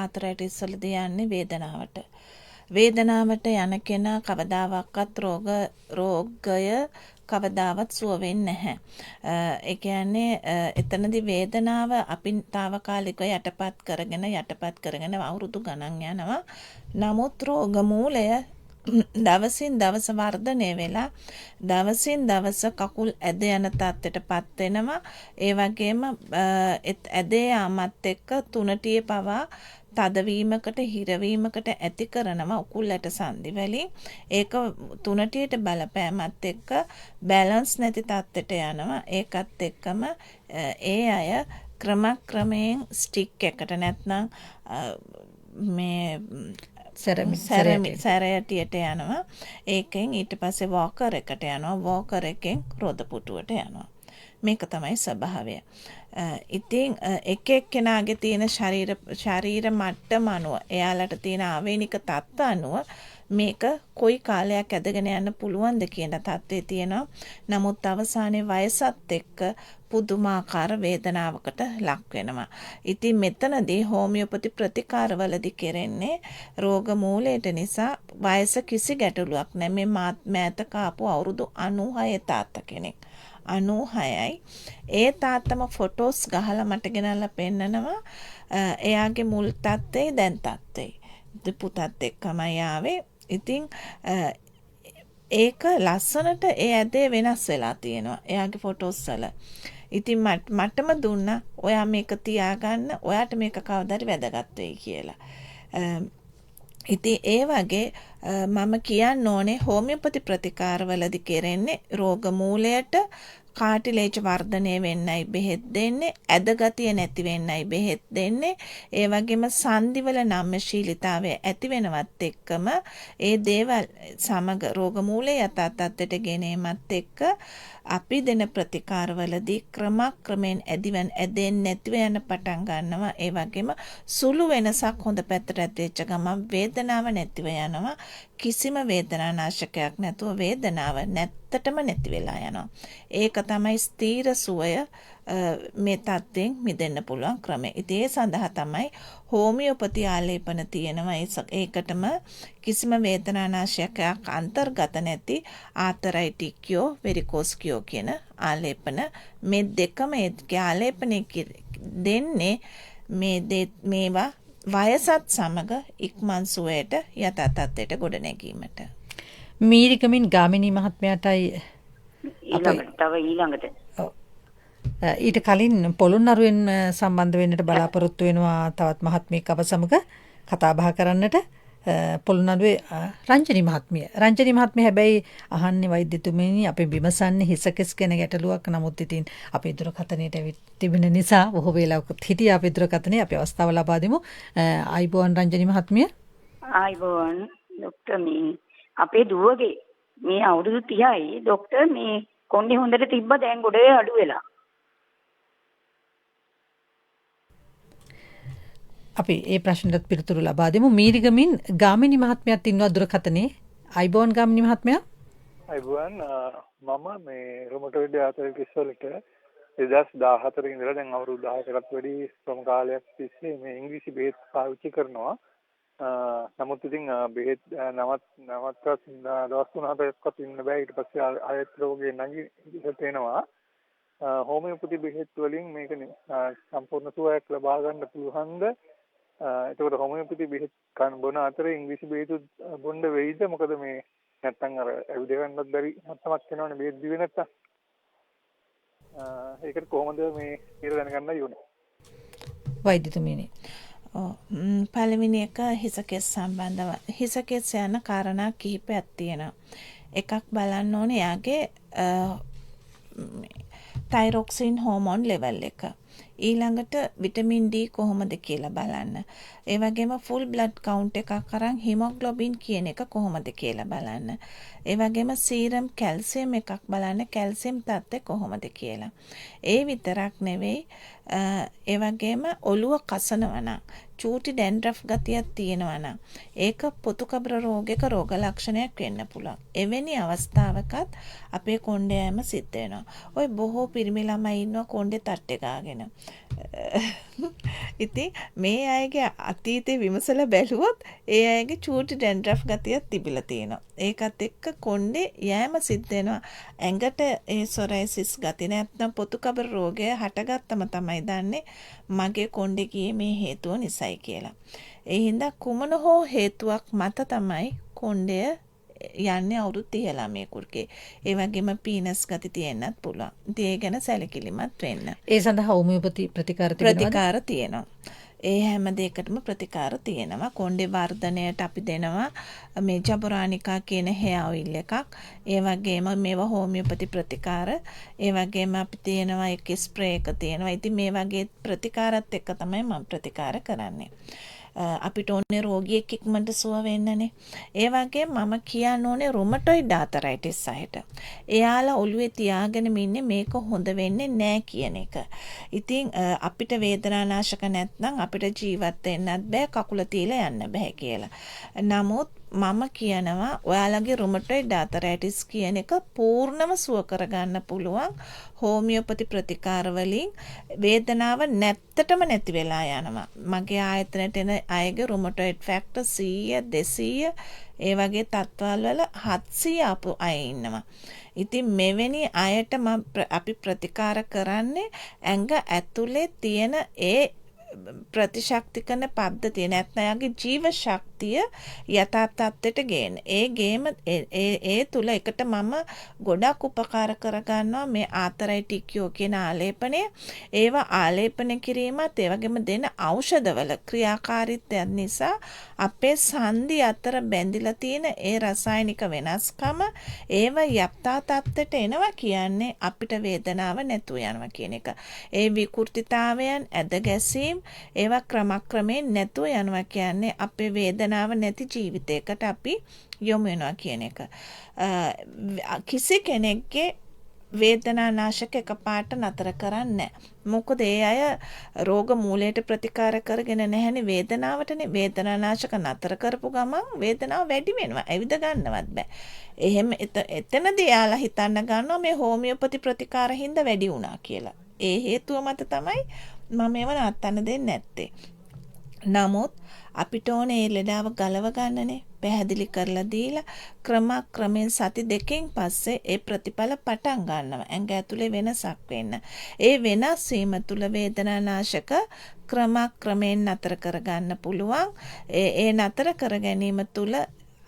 ආතරයිටිස් වලදී යන්නේ වේදනාවට. වේදනාවට යන කෙනා කවදාවත් රෝගය කවදාවත් සුව වෙන්නේ නැහැ. ඒ කියන්නේ එතනදී වේදනාව අපි తాවකාලිකව යටපත් කරගෙන අවුරුදු ගණන් යනවා. නමුත් රෝග මූලය දවසින් දවස වර්ධනය වෙලා දවසින් දවස කකුල් ඇද යන තත්ත්වයටපත් වෙනවා. ඒ වගේම ඇදේ යාමත් එක්ක තුනටියේ පවා තදවීමකට හිරවීමකට ඇති කරනවා උකුල්ලට සංදි වලින්. ඒක තුනටියට බලපෑමත් එක්ක බැලන්ස් නැති තත්ත්වයට යනවා. ඒකත් එක්කම ඒ අය ක්‍රමයෙන් ස්ටික් එකට නැත්නම් මේ සැරයටියට යනවා. ඒකෙන් ඊට පස්සේ වෝකර් එකට යනවා. වෝකර් එකෙන් රොදපුටුවට යනවා. මේක තමයි ස්වභාවය. ඉතින් එක එක්කෙනාගේ තියෙන ශරීර මට්ටම අනුව එයාලට තියෙන ආවේනික තත්ත්ව අනුව මේක කොයි කාලයක් ඇදගෙන යන්න පුළුවන්ද කියන තත්ත්වයේ තියෙනවා. නමුත් අවසානයේ වයසත් එක්ක පුදුමාකාර වේදනාවකට ලක් වෙනවා. ඉතින් මෙතනදී හෝමියෝපති ප්‍රතිකාරවලදී කෙරෙන්නේ රෝග මූලයට නිසා වයස කිසි ගැටලුවක් නැහැ. මේ මෑත කාපු අවුරුදු 96 තාත්තා කෙනෙක්. 96යි. ඒ තාත්තම ෆොටෝස් ගහලා මට ගෙනල්ලා පෙන්නනවා. එයාගේ මුල් තත්ත්වේ දැන් තත්ත්වේ. පුතත් එක්කමයි ආවේ. ඉතින් ඒක ලස්සනට ඒ ඇදේ වෙනස් වෙලා තියෙනවා. එයාගේ ෆොටෝස් වල. ඉතින් මටම දුන්නා ඔයා මේක තියාගන්න. ඔයාට මේක කවදාද වැදගත් වෙයි කියලා. ඉතින් ඒ වගේ මම කියන්න ඕනේ හෝමියෝපති ප්‍රතිකාරවලදී කෙරෙන්නේ රෝග මූලයට කාටිලේජ් වර්ධනය වෙන්නයි බෙහෙත් දෙන්නේ, ඇදගතිය නැති වෙන්නයි බෙහෙත් දෙන්නේ. ඒ වගේම සංදිවල නම්‍යශීලීතාවය ඇති වෙනවත් එක්කම ඒ දේවල් සමග රෝග මූලය යථා තත්ත්වයට ගෙනීමත් එක්ක අපි දෙන ප්‍රතිකාරවලදී ක්‍රමයෙන් ඇදෙන්නේ නැතිව යන පටන් ගන්නවා. ඒ වගේම සුළු වෙනසක් හොඳ පැත්තට ඇදෙච්ච ගමන් වේදනාව නැතිව යනවා. කිසිම වේදනානාශකයක් නැතුව වේදනාව නැත්තටම නැති වෙලා යනවා. ඒක තමයි ස්ථීර සුවය මේ තත්ත්වෙන් මිදෙන්න පුළුවන් ක්‍රමය. ඉතින් ඒ සඳහා තමයි හෝමියෝපති ආලේපන තියෙනවා. ඒකටම කිසිම වේදනානාශකයක් අන්තර්ගත නැති ආතරයිටික්යෝ වෙරිකෝස්කියෝ කියන ආලේපන මේ දෙකම ඒකේ ආලේපනය දෙන්නේ මේවා වයසත් සමග ඉක්මන් සුවයට යථා තත්ත්වයට ගොඩ නැගීමට. මීරිගමින් ගාමිණී මහත්මයාටයි ඊළඟට ඊට කලින් පොළොන්නරුවෙන් සම්බන්ධ වෙන්නට බලාපොරොත්තු වෙනවා තවත් මහත්මියක් අප සමග කතා බහ කරන්නට. පොළොන්නරුවේ රංජනී මහත්මිය හැබැයි අහන්නේ වෛද්‍යතුමනි අපි විමසන්නේ හිසකෙස් ගැන ගැටලුවක්. නමුත් ඉතින් අපේ දුරකථනයට ඇවිත් තිබෙන නිසා බොහෝ වේලාවකට හිටිය අපේ දුරකථනයේ අපි අවස්ථාව ලබා දෙමු. ආයිබෝන් රංජනී මහත්මිය. ආයිබෝන් ડોක්ටර් මේ අපේ දුවගේ මේ අවුරුදු 30යි ડોක්ටර් මේ කොණ්ඩේ හොඳට තිබ්බ දැන් ගොඩේ අඩු වෙලා. අපි ඒ ප්‍රශ්නට පිළිතුරු ලබා දෙමු. මීරිගමින් ගාමිණී මහත්මියත් ඉන්නවා දුරකථනයේ. ආයිබෝන් ගාමිණී මහත්මයා. ආයිබෝන් මම මේ රුමටොයිඩ් ආතරයිටිස් වලට 2014 ඉඳලා දැන් අවුරුදු 10කටත් වැඩි ශ්‍රම කාලයක් තිස්සේ මේ ඉංග්‍රීසි බෙහෙත් පාවිච්චි කරනවා. නමුත් ඉතින් බෙහෙත් නවත්වා දවස් 3-4ක්වත් ඉන්න බෑ. ඊට පස්සේ ආයෙත් රෝගේ නැගිට එනවා. හෝමියෝපති බෙහෙත් වලින් මේක සම්පූර්ණ සුවයක් ලබා ගන්න පුළුවන්ද? ඒකට හෝමියෝපති බෙහෙත් කන බොන අතරේ ඉංග්‍රීසි බෙහෙත් බොන්න වෙයිද? මොකද මේ නැත්තම් අර ඇවිද ගන්නත් බැරි මට්ටමක් වෙනවනේ බෙහෙත් දිවේ නැත්තම්. ඒකට කොහොමද මේ කියලා දැනගන්නයි ඕනේ. වෛද්‍යතුමියනි. පළවෙනි එක හිසකෙස් සම්බන්ධව. හිසකෙස් යන කාරණා කිහිපයක් තියෙනවා. එකක් බලන්න ඕනේ යාගේ තයිරොක්සින් හෝමෝන් ලෙවල් එක. ඊළඟට විටමින් D කොහොමද කියලා බලන්න. ඒ වගේම ෆුල් බ්ලඩ් කවුන්ට් එකක් අරන් හිමොග්ලොබින් කියන එක කොහොමද කියලා බලන්න. ඒ වගේම සීරම් කැල්සියම් එකක් බලන්න කැල්සියම් තත්ත්වය කොහොමද කියලා. ඒ විතරක් නෙවෙයි ඒ වගේම ඔළුව කසනවා නම් චූටි ඩැන්ඩ්‍රෆ් ගතියක් තියෙනවා නම් ඒක පොතුකබර රෝගයක රෝග ලක්ෂණයක් වෙන්න පුළුවන්. එවැනි අවස්ථාවකත් අපේ කොණ්ඩේ යෑම සිද්ධ වෙනවා. ඔය බොහෝ පිරිමි ළමයි ඉන්නවා කොණ්ඩේ තට්ටේ ගාගෙන. ඉතින් මේ අයගේ අතීතේ විමසලා බැලුවොත් ඒ අයගේ චූටි ඩැන්ඩ්‍රෆ් ගතියක් තිබිලා තියෙනවා. ඒකත් එක්ක කොණ්ඩේ යෑම සිද්ධ වෙනවා. ඇඟට ඒ සොරයිසිස් ගති නැත්නම් පොතුකබර රෝගය හටගත්තම තමයි දන්නේ මගේ කොණ්ඩේ ගියේ මේ හේතුව නිසායි කියලා. ඒ හින්දා කුමන හෝ හේතුවක් මත තමයි කොණ්ඩය යන්නේ අවුරුදු 30 ළමයෙකුගේ. ඒ වගේම පීනස් ගති තියෙන්නත් පුළුවන්. ඉතින් ඒ ගැන සැලකිලිමත් වෙන්න. ඒ සඳහා හෝමියෝපති ප්‍රතිකාර තියෙනවා. ඒ හැම දෙයකටම ප්‍රතිකාර තියෙනවා. කොණ්ඩේ වර්ධනයට අපි දෙනවා මේ ජබොරානිකා කියන හෙයා ඔයිල් එකක්. ඒ වගේම මේවා හෝමියෝපති ප්‍රතිකාර. ඒ වගේම අපි තියෙනවා එක ස්ප්‍රේ එක තියෙනවා. ඉතින් මේ වගේ ප්‍රතිකාරات එක්ක තමයි මම ප්‍රතිකාර කරන්නේ. අපිට ඕනේ රෝගියෙක් ඉක්මනට සුව වෙන්නනේ. ඒ වගේ මම කියන්න ඕනේ රුමටොයිඩ් ආතරයිටිස් සහිත. එයාලා ඔළුවේ තියාගෙන ඉන්නේ මේක හොඳ වෙන්නේ නැහැ කියන එක. ඉතින් අපිට වේදනානාශක නැත්නම් අපිට ජීවත් වෙන්නත් බෑ, කකුල තියලා යන්න බෑ කියලා. නමුත් මම කියනවා ඔයාලගේ රුමටොයිඩ් ආතරයිටිස් කියන එක පූර්ණව සුව කරගන්න පුළුවන් හෝමියෝපති ප්‍රතිකාර වලින්. වේදනාව නැත්තටම නැති වෙලා යනවා. මගේ ආයතනයට එන අයගේ රුමටොයිඩ් ෆැක්ටර් 100 200 ඒ වගේ තත්ත්වවල 700 අපු අය ඉන්නවා. ඉතින් මෙවැනි අයට අපි ප්‍රතිකාර කරන්නේ ඇඟ ඇතුලේ තියෙන ඒ ප්‍රතිශක්ති කරන පද්ධතිය නැත්නම් යාගේ ජීව ශක්තිය යථා තත්ත්වයට ගේන. ඒ ගේම ඒ තුල එකට මම ගොඩක් උපකාර කරගන්නවා මේ ආතරයිටික්යෝ කියන ආලේපනය. ඒවා ආලේපන කිරීමත් ඒ වගේම දෙන ඖෂධවල ක්‍රියාකාරීත්වය නිසා අපේ සන්ධි අතර බැඳිලා තියෙන ඒ රසායනික වෙනස්කම ඒව යථා තත්ත්වයට එනවා කියන්නේ අපිට වේදනාව නැතුව යනවා කියන එක. ඒ විකෘතිතාවයන් ඇද ගැසීම් ඒවා ක්‍රමක්‍රමයෙන් නැතුව යනවා කියන්නේ අපේ වේදනාව නැති ජීවිතයකට අපි යොමු වෙනවා කියන එක. කිසි කෙනෙක්ගේ වේදනානාශක එකපාරට නතර කරන්නේ නැහැ. මොකද ඒ අය රෝග මූලයට ප්‍රතිකාර කරගෙන නැහැනේ වේදනාවටනේ. වේදනානාශක නතර කරපු ගමන් වේදනාව වැඩි වෙනවා. ඇවිද ගන්නවත් බෑ. එහෙම එතනදී යාලා හිතන්න ගන්නවා මේ හෝමියෝපති ප්‍රතිකාර හින්දා වැඩි වුණා කියලා. ඒ හේතුව මත තමයි මම ඒව නවත්තන්න දෙන්නේ නැත්තේ. නමුත් අපිට ඕනේ ඒ ලෙඩාව ගලව ගන්නනේ. පැහැදිලි කරලා දීලා ක්‍රමයෙන් සති දෙකකින් පස්සේ ඒ ප්‍රතිඵල පටන් ගන්නවා. ඇඟ ඇතුලේ වෙනසක් වෙන්න. ඒ වෙනස් වීම තුල වේදනානාශක ක්‍රමයෙන් නතර කරගන්න පුළුවන්. ඒ නතර කර ගැනීම තුල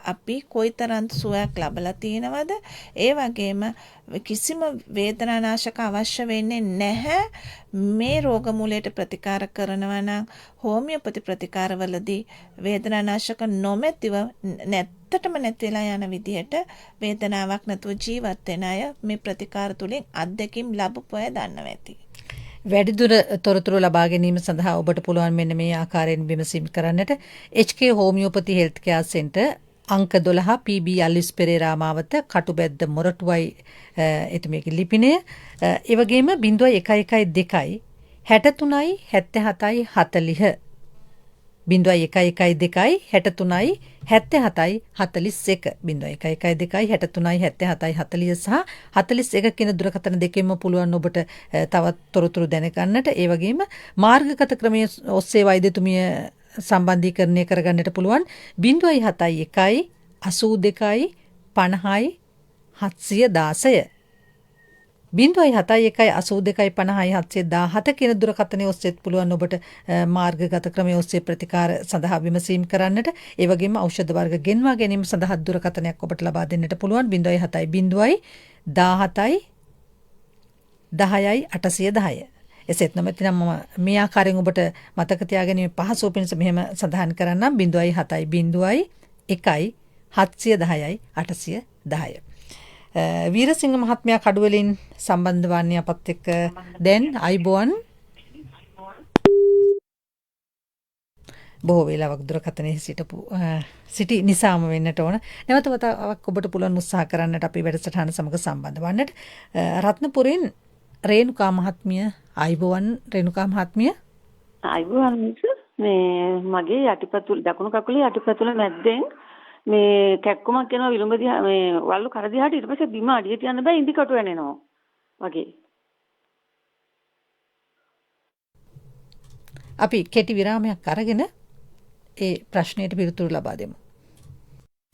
අපි කොයිතරම් සුවයක් ලබලා තියෙනවද? ඒ වගේම කිසිම වේදනානාශක අවශ්‍ය වෙන්නේ නැහැ. මේ රෝග මූලයට ප්‍රතිකාර කරනවා නම් හෝමියෝපති ප්‍රතිකාරවලදී වේදනානාශක නොමැතිව නැත්තටම නැති වෙලා යන විදිහට වේදනාවක් නැතුව ජීවත් වෙන අය මේ ප්‍රතිකාර තුලින් අත්දැකීම් ලැබපු අය දන්නවා ඇති. වැඩිදුර තොරතුරු ලබා ගැනීම සඳහා ඔබට පුළුවන් මෙන්න මේ ආකාරයෙන් විමසීම් කරන්නට HK homeopathy health care centre අංක 12 PB අලිස් පෙරේරා මාවත කටුබැද්ද මොරටුවයි එතුමියගේ ලිපිනය. ඒ වගේම 0112 63යි 77යි 40 0112 63යි 77යි 41 0112 63යි 77යි 40 සහ 41 කියන දුරකථන දෙකෙන්ම පුළුවන් ඔබට තවත් තොරතුරු දැනගන්නට. ඒ වගේම මාර්ගගත ක්‍රමයේ ඔස්සේ වෛද්‍යතුමිය සම්බන්ධීකරණය කරගන්නට පුළුවන් 071 82 50යි 716 071 82 50යි 717 කියන දුරකථනයේ ඔස්සේත් පුළුවන් ඔබට මාර්ගගත ක්‍රමයේ ඔස්සේ ප්‍රතිකාර සඳහා විමසීම් කරන්නට. ඒ වගේම ఔෂධ වර්ග ගෙන්වා ගැනීම සඳහා දුරකථනයක් ඔබට ලබා දෙන්නට පුළුවන් 070 17යි 10යි 810. එසේත් නොමැතිනම් මම මේ ආකාරයෙන් ඔබට මතක තියාගැනීමේ පහසුව පිණිස මෙහෙම සඳහන් කරන්නම් 070 1යි 710යි 810. වීරසිංහ මහත්මයා කඩුවලින් සම්බන්ධ වන්නේ අපත් එක්ක දැන් අයිබෝන් බොහෝ වේලාවක් දුරකථනයේ සිටි නිසාම වෙන්නට ඕන. නැවත වතාවක් ඔබට පුළුවන් උත්සාහ කරන්නට අපි වැඩසටහන සමග සම්බන්ධ වන්නට. රත්නපුරින් රේණුකා මහත්මිය අයිබෝන්. රේණුකා මහත්මිය අයිබෝන් මිස මේ මගේ යටිපතුල දකුණු කකුලේ යටිපතුල මැද්දෙන් මේ කැක්කුමක් එනවා විලුඹ දිහා මේ වල්ලු කර දිහාට ඊට පස්සේ බිම අඩිය තියන්න බෑ ඉඳි කටු වෙනෙනවා වගේ. අපි කෙටි විරාමයක් අරගෙන ඒ ප්‍රශ්නයට පිළිතුරු ලබා දෙමු.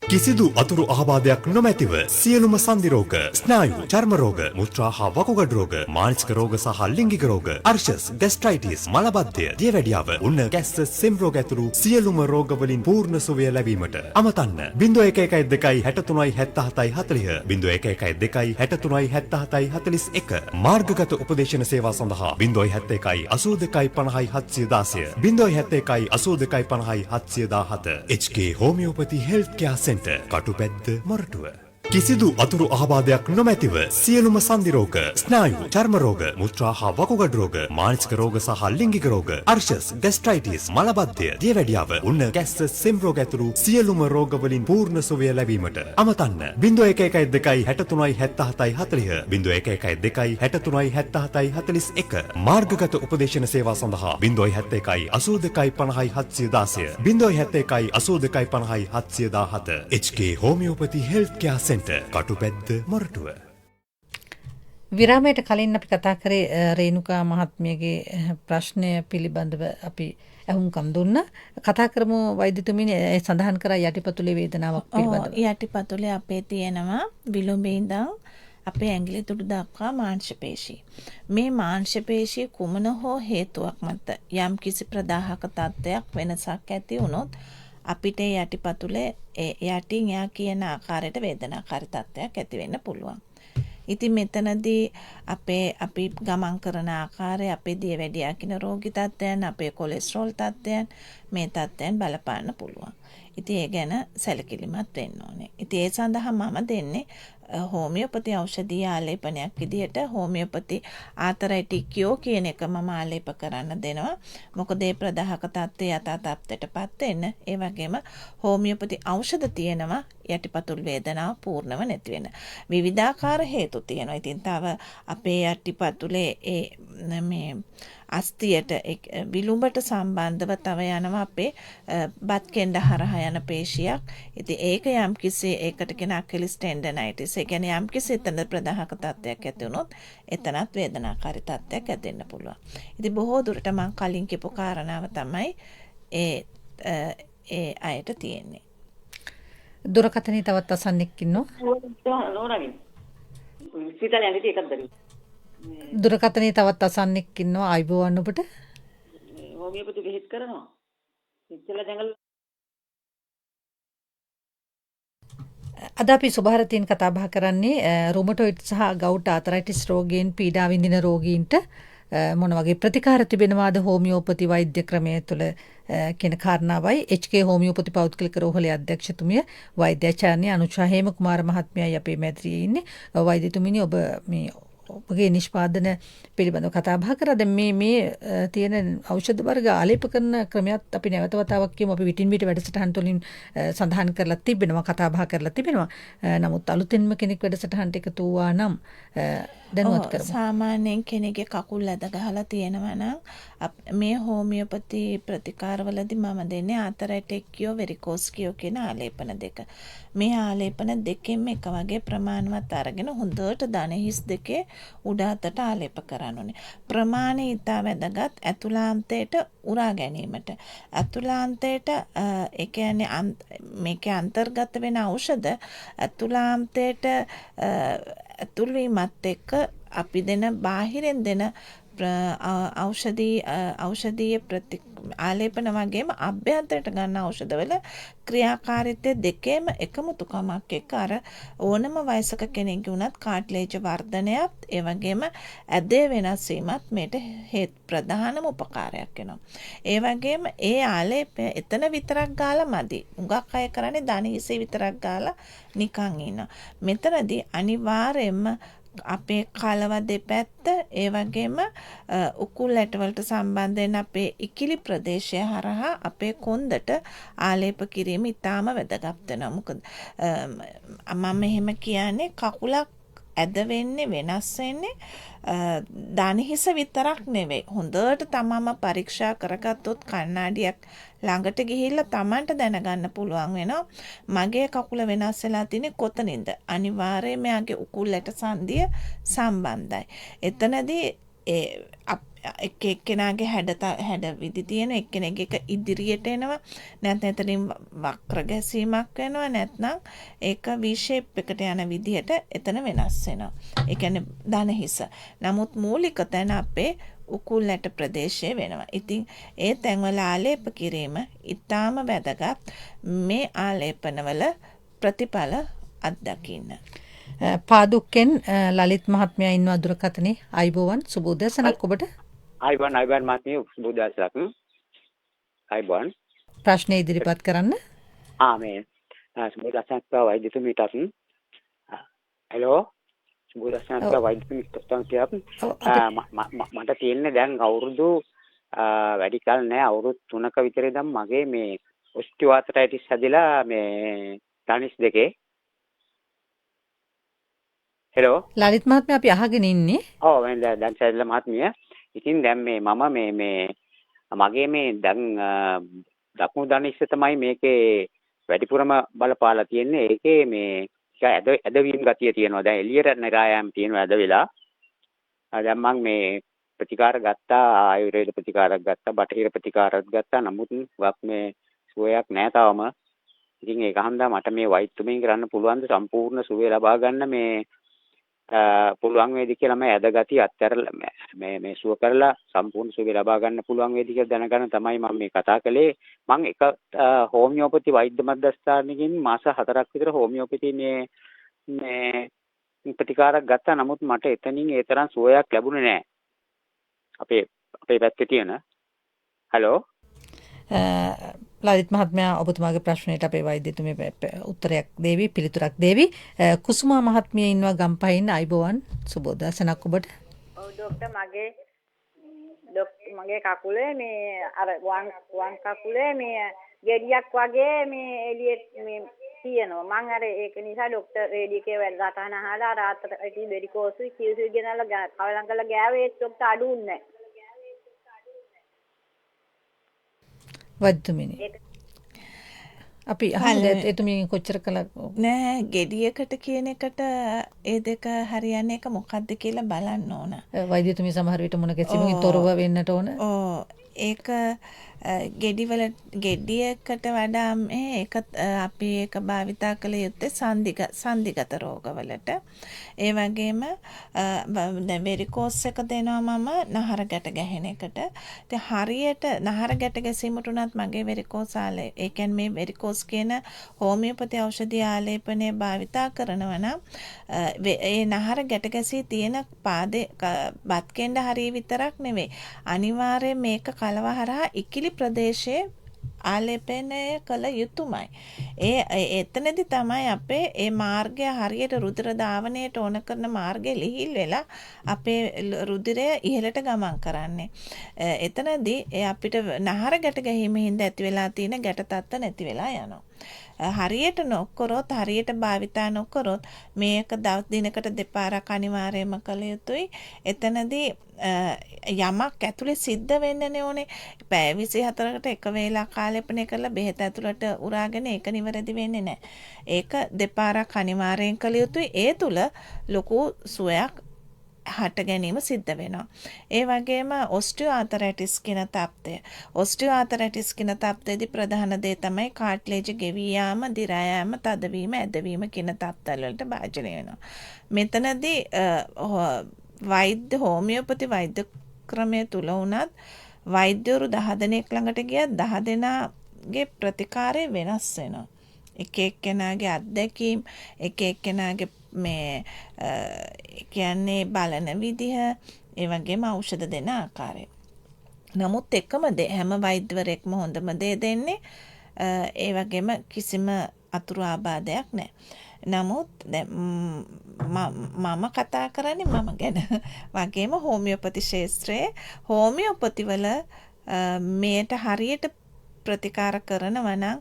කිසිදු අතුරු ආබාධයක් නොමැතිව සියලුම සන්ධි රෝග, ස්නායු, චර්ම රෝග, මුත්‍රා හා වකුගඩු රෝග, මානසික රෝග සහ ලිංගික රෝග, අර්ශස්, ගැස්ට්‍රයිටිස්, මලබද්ධය, දියවැඩියාව, උන්න ගැස්ස, සෙම් රෝග ඇතුළු සියලුම රෝග වලින් පූර්ණ සුවය ලැබීමට අමතන්න 0112 63 77 40 0112 63 77 41 මාර්ගගත උපදේශන සේවා සඳහා 071 82 50 716 071 82 50 717 HK homeopathy health care centre Katupedda Moratuwa. කිසිදු අතුරු ආබාධයක් නොමැතිව සියලුම සන්ධි රෝග, ස්නායු, චර්ම රෝග, මුත්‍රා හා වකුගඩු රෝග, මානසික රෝග සහ ලිංගික රෝග, අර්ශස්, ගැස්ට්‍රයිටිස්, මලබද්ධය, දියවැඩියාව, උන්න ගැස්ස, සෙම් රෝග ඇතුළු සියලුම රෝග වලින් පූර්ණ සුවය ලැබීමට අමතන්න 0112 63 77 40 0112 63 77 41 මාර්ගගත උපදේශන සේවා සඳහා 071 82 50 716 071 82 50 717 HK homeopathy health care centre Katupedda Moratuwa. විරාමයට කලින් අපි කතා කරේ රේණුකා මහත්මියගේ ප්‍රශ්නය පිළිබඳව අපි අහුම්කම් දුන්නා. කතා කරමු වෛද්‍යතුමිනි සඳහන් කරා යටිපතුලේ වේදනාවක් පිළිබඳව. යටිපතුලේ අපේ තියෙනවා විලුඹේ ඉඳන් අපේ ඇඟිලි තුඩු දක්වා මාංශපේශී. මේ මාංශපේශී කුමන හෝ හේතුවක් මත යම් කිසි ප්‍රදාහක තත්ත්වයක් වෙනසක් ඇති වුණොත් අපිට යටිපතුලේ යටින් එයා කියන ආකාරයට වේදනාකාරී තත්ත්වයක් ඇති වෙන්න පුළුවන්. ඉතින් මෙතනදී අපි ගමන් කරන ආකාරය, අපේ දියවැඩියා කියන රෝගී තත්ත්වයන්, අපේ කොලෙස්ටරෝල් තත්ත්වයන්, මේ තත්ත්වයන් බලපාන්න පුළුවන්. ඉතින් ඒ ගැන සැලකිලිමත් වෙන්න ඕනේ. ඉතින් ඒ සඳහා මම දෙන්නේ හෝමියෝපති ඖෂධීය ආලේපනයක් විදිහට හෝමියෝපති ආතරයිටිකියෝ කියන එක මම ආලේප කරන්න දෙනවා. මොකද ඒ ප්‍රදාහක තත්ත්වය යථා තත්ත්වයටපත් වෙන්න. ඒ වගේම හෝමියෝපති ඖෂධ තියෙනවා යටිපතුල් වේදනාව පූර්ණව නැති වෙන. විවිධාකාර හේතු තියෙනවා. ඉතින් තව අපේ යටිපතුලේ මේ අස්තියට විලුඹට සම්බන්ධව තව යනවා අපේ බත් කෙන්ඩ හරහා යන පේශියක්. ඉතින් ඒක යම් කිසි ඒකට කියන අකිලිස් ටෙන්ඩනයිටිස්. ඒ කියන්නේ යම් කිසි එතන ප්‍රදාහක තත්ත්වයක් ඇති වුණොත් එතනත් වේදනාකාරී තත්ත්වයක් ඇතිවෙන්න පුළුවන්. ඉතින් බොහෝ දුරට මම කලින් කියපු කාරණාව තමයි ඒ අයට තියෙන්නේ. දුරකථනයේ තවත් අසන්නෙක් ඉන්නවා. නෝනාගේ විශ්විතාලේ යන්නේ එකක් බැරි. දුරකථනයේ තවත් අසන්නෙක් ඉන්නවා. ආයිබෝවන් ඔබට. හෝමියෝපති බෙහෙත් කරනවා. ඉච්චලා ජංගල අද අපි සුභාරතීන් කතා බහ කරන්නේ රුමටොයිඩ් සහ ගවුට් ආතරයිටිස් රෝගීන් පීඩා විඳින රෝගීන්ට මොන වගේ ප්‍රතිකාර තිබෙනවාද හෝමියෝපති වෛද්‍ය ක්‍රමය තුළ කියන කාරණාවයි. HK හෝමියෝපති පෞද්ගලික රෝහලේ අධ්‍යක්ෂතුමිය වෛද්‍යාචාර්ය අනුෂා හේමකුමාර මහත්මියයි අපේ මැදිරියේ ඉන්නේ. වෛද්‍යතුමිනි ඔබ මේ ඔබගේ නිෂ්පාදන පිළිබඳව කතා බහ කරා. දැන් මේ තියෙන ඖෂධ වර්ග ආලේප කරන ක්‍රමයක් අපි නැවත වතාවක් කියමු. අපි විටින් විට වැඩසටහන් තුළින් සඳහන් කරලා තිබෙනවා, කතා බහ කරලා තිබෙනවා. නමුත් අලුතෙන්ම කෙනෙක් වැඩසටහනට එකතු වුණා නම් දැනුවත් කරමු. සාමාන්‍යයෙන් කෙනෙක්ගේ කකුල් ඇද ගහලා තියෙනවා නම් මේ හෝමියෝපති ප්‍රතිකාරවලදී මම දෙන්නේ ආතරයිටිකියෝ වෙරිකෝස්කියෝ කියන ආලේපන දෙක. මේ ආලේපන දෙකෙන්ම එක වගේ ප්‍රමාණවත් අරගෙන හොඳට දන හිස් දෙකේ උඩ අතට ආලේප කරන්න ඕනේ. ප්‍රමාණය ඉතා වැදගත් ඇතුළාන්තයට උරා ගැනීමට. ඇතුළාන්තයට ඒ කියන්නේ මේකේ අන්තර්ගත වෙන ඖෂධ ඇතුළාන්තයට ඇතුල් වීමත් එක්ක අපි දෙන බාහිරෙන් දෙන ඖෂධීය ආලේපන වගේම අභ්‍යන්තරයට ගන්න ඖෂධවල ක්‍රියාකාරීත්වය දෙකේම එකමුතුකමක් එක්ක අර ඕනම වයසක කෙනෙක්ගේ උනත් කාට්ලේජ් වර්ධනයත් ඒ වගේම ඇදේ වෙනස් වීමත් මේට හේතු ප්‍රධානම උපකාරයක් වෙනවා. ඒ වගේම ඒ ආලේපය එතන විතරක් ගාලා මදි. උඟක් අය කරන්නේ දණහිසේ විතරක් ගාලා නිකන් ඉන්නවා. මෙතනදී අනිවාර්යයෙන්ම අපේ කලව දෙපැත්ත ඒ වගේම උකුල් ඇටවලට සම්බන්ධ වෙන අපේ ඉකිලි ප්‍රදේශය හරහා අපේ කොන්දට ආලේප කිරීම ඉතාම වැදගත් වෙනවා. මොකද මම එහෙම කියන්නේ කකුලක් ඇද වෙන්නේ වෙනස් වෙන්නේ දණහිස විතරක් නෙවෙයි. හොඳට තමම පරීක්ෂා කරගත්තොත් කණ්ණාඩියක් ළඟට ගිහිල්ලා Tamanට දැනගන්න පුළුවන් වෙනවා මගේ කකුල වෙනස් වෙලා තියෙන්නේ කොතනින්ද. අනිවාර්යයෙන් මෙයාගේ උකුල්ලට සංදිය සම්බන්ධයි. එතනදී එක එක්කෙනාගේ හැඩ විදි තියෙන එක්කෙනෙක් එක ඉදිරියට එනවා නැත්නම් එතනින් වක්‍ර ගැසීමක් වෙනවා නැත්නම් ඒක V shape එකට යන විදිහට එතන වෙනස් වෙනවා. ඒ කියන්නේ දණහිස. නමුත් මූලික තැන අපේ උකුල්ලට ප්‍රදේශය වෙනවා. ඉතින් ඒ තැන්වල ආලේප කිරීම ඊටාම වැදගත්. මේ ආලේපනවල ප්‍රතිඵල අත්දකින්න. පාදුක්කෙන් ලලිත් මහත්මයා ඉන්නවා දුරකථනේ. අයිබෝවන් සුබ උදෑසනක් ඔබට. අයිබෝන් මහත්මිය සුබ උදෑසනක්. අයිබෝන්. ප්‍රශ්න ඉදිරිපත් කරන්න. මේ සුබ උදෑසනක් වෛද්‍යතුමීට. හෙලෝ. සුබ උදෑසනක් වෛද්‍යතුමීට මට තියෙන්නේ දැන් අවුරුදු වැඩි කල නෑ අවුරුදු 3ක විතර ඉඳන් මගේ මේ ඔස්ටියෝආර්ත්‍රයිටිස් හැදිලා මේ ටනිස් දෙකේ. හෙලෝ ලලිත් මහත්මයා අපි අහගෙන ඉන්නේ. ඔව් දැන් සැදලා මහත්මිය. ඉතින් දැන් මේ මම මේ මගේ මේ දැන් දකුණු දණහිස තමයි මේකේ වැඩිපුරම බලපාලා තියෙන්නේ. ඒකේ මේ ඇදවීම් ගතිය තියෙනවා. දැන් එළියට නිරායම් තියෙනවා ඇද වෙලා. දැන් මම මේ ප්‍රතිකාර ගත්තා ආයුර්වේද ප්‍රතිකාරයක් ගත්තා බටහිර ප්‍රතිකාරයක් ගත්තා. නමුත් වක් මේ සුවයක් නැහැ තාම. ඉතින් ඒක හන්දා මට මේ වෛද්‍යතුමින් කරන්න පුළුවන් ද සම්පූර්ණ සුවය ලබා ගන්න මේ පුළුවන් වේද කියලා මම ඇද ගතිය අත්හැරලා මේ සුව කරලා සම්පූර්ණ සුවය ලබා ගන්න පුළුවන් වේද කියලා දැනගන්න තමයි මම මේ කතා කළේ. මම එක හෝමියෝපති වෛද්‍ය මධ්‍යස්ථානකින් මාස 4ක් විතර හෝමියෝපති මේ ප්‍රතිකාරයක් ගත්තා. නමුත් මට එතනින් ඒ තරම් සුවයක් ලැබුණේ නැහැ. අපේ පැත්තේ තියෙන. හලෝ ලලිත් මහත්මයා ඔබතුමාගේ ප්‍රශ්නයට අපේ වෛද්‍යතුමිය උත්තරයක් දෙවි පිළිතුරක් දෙවි. කුසුමා මහත්මිය ඉන්නවා ගම්පහින්. අයිබෝවන් සුබ උදෑසනක් ඔබට. ඔව් ડોක්ටර් මගේ කකුලේ මේ අර වම් කකුලේ මේ ගෙඩියක් වගේ මේ එළියට මේ තියෙනවා. මම අර ඒක නිසා ડોක්ටර් රේඩිකේ වැඩසටහන අහලා රාත්‍රියේ වෙරිකෝසුයි කිව්සුයි ගෙනල්ලා කවලම් කරලා ගෑවේ ඒත් ડોක්ටර් අඩුුන්නේ නැහැ. වෛද්‍යතුමිනි අපි අහන්නේ එතුමිය කොච්චර කළා නෑ ගෙඩියකට කියන එකට ඒ දෙක හරියන්නේ එක මොකක්ද කියලා බලන්න ඕන. වෛද්‍යතුමිය සමහර විට මොන කිසිමකින් තොරව වෙන්නට ඕන. ඒක ගෙඩියකට වඩා ඒක අපි ඒක භාවිතා කළ යුත්තේ සන්ධිගත රෝගවලට. ඒ වගේම වෙරිකෝස් එක දෙනවා මම නහර ගැට ගැහෙන එකට. ඉතින් හරියට නහර ගැට ගැසීමට උනත් මගේ වෙරිකෝස් ඒ කියන්නේ මේ වෙරිකෝස් කියන හෝමියෝපති ඖෂධය ආලේපනය භාවිතා කරනවා නම් ඒ නහර ගැට ගැසී තියෙන පාදේ බත් කෙන්ඩ හරිය විතරක් නෙවෙයි. අනිවාර්යයෙන් මේක කලව හරහා ඉකිලි ප්‍රදේශයේ ආලේපනය කළ යුතුමයි. එතනදි තමයි අපේ ඒ මාර්ගය හරියට රුධිර ධාවනයට ඕන කරන මාර්ගය ලිහිල් වෙලා අපේ රුධිරය ඉහළට ගමන් කරන්නේ. එතනදී අපිට නහර ගැට ගැහිමෙන් හින්දා ඇති වෙලා තියෙන ගැට තත්ත්ව නැති වෙලා යනවා. හරියට නොකරොත් හරියට භාවිතා නොකරොත් මේක දවස් දිනකට දෙපාරක් අනිවාර්යයෙන්ම කළ යුතුයි. එතනදී යමක් ඇතුලේ සිද්ධ වෙන්න ඕනේ. පැය 24කට එක වේලා කාලෙපණය කරලා බෙහෙත ඇතුළට උරාගෙන ඒක නිවැරදි වෙන්නේ නැහැ. ඒක දෙපාරක් අනිවාර්යෙන් කළ යුතුයි. ඒ තුල ලොකු සුවයක් හට ගැනීම සිද්ධ වෙනවා. ඒ වගේම ඔස්ටියෝආර්ත්‍රයිටිස් කියන තත්ත්වය. ඔස්ටියෝආර්ත්‍රයිටිස් කියන තත්ත්වයේදී ප්‍රධාන දේ තමයි කාට්ලේජ් ගෙවී යාම, දිරා යාම, තදවීම, ඇදවීම කියන තත්ත්වවල වලට භාජනය වෙනවා. මෙතනදී හෝමියෝපති වෛද්‍ය ක්‍රමය තුල උනත් වෛද්‍යවරු 10 දෙනෙක් ළඟට ගියත් 10 දෙනාගේ ප්‍රතිකාරය වෙනස් වෙනවා. එක එක්කෙනාගේ අත්දැකීම්, එක එක්කෙනාගේ මේ කියන්නේ බලන විදිහ, ඒ වගේම ඖෂධ දෙන ආකාරය. නමුත් එකම දේ හැම වෛද්‍යවරයෙක්ම හොඳම දේ දෙන්නේ. ඒ වගේම කිසිම අතුරු ආබාධයක් නැහැ. නමුත් මම කතා කරන්නේ මම ගැන. වගේම හෝමියෝපති ශාස්ත්‍රයේ හෝමියෝපති වල මේට හරියට ප්‍රතිකාර කරනවා නම්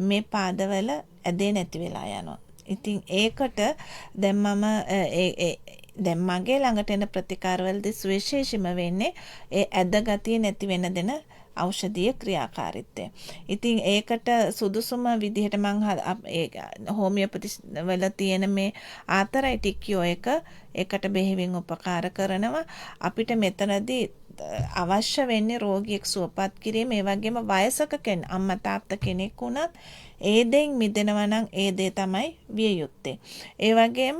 මේ පාදවල ඇදේ නැති වෙලා යනවා. ඉතින් ඒකට දැන් මම දැන් මගේ ළඟට එන ප්‍රතිකාරවලදී සුවිශේෂීම වෙන්නේ ඒ ඇද ගතිය නැති වෙන දෙන ඖෂධීය ක්‍රියාකාරීත්වය. ඉතින් ඒකට සුදුසුම විදිහට මම හෝමියෝපති වල තියෙන මේ ආතරයිටික්යෝ එක ඒකට බෙහෙවින් උපකාර කරනවා. අපිට මෙතනදී අවශ්‍ය වෙන්නේ රෝගියෙක් සුවපත් කිරීම. ඒ වගේම වයසක අම්මා තාත්තා කෙනෙක් වුණත් ඒ දෙයින් මිදෙනවා නම් ඒ දේ තමයි විය යුත්තේ. ඒ වගේම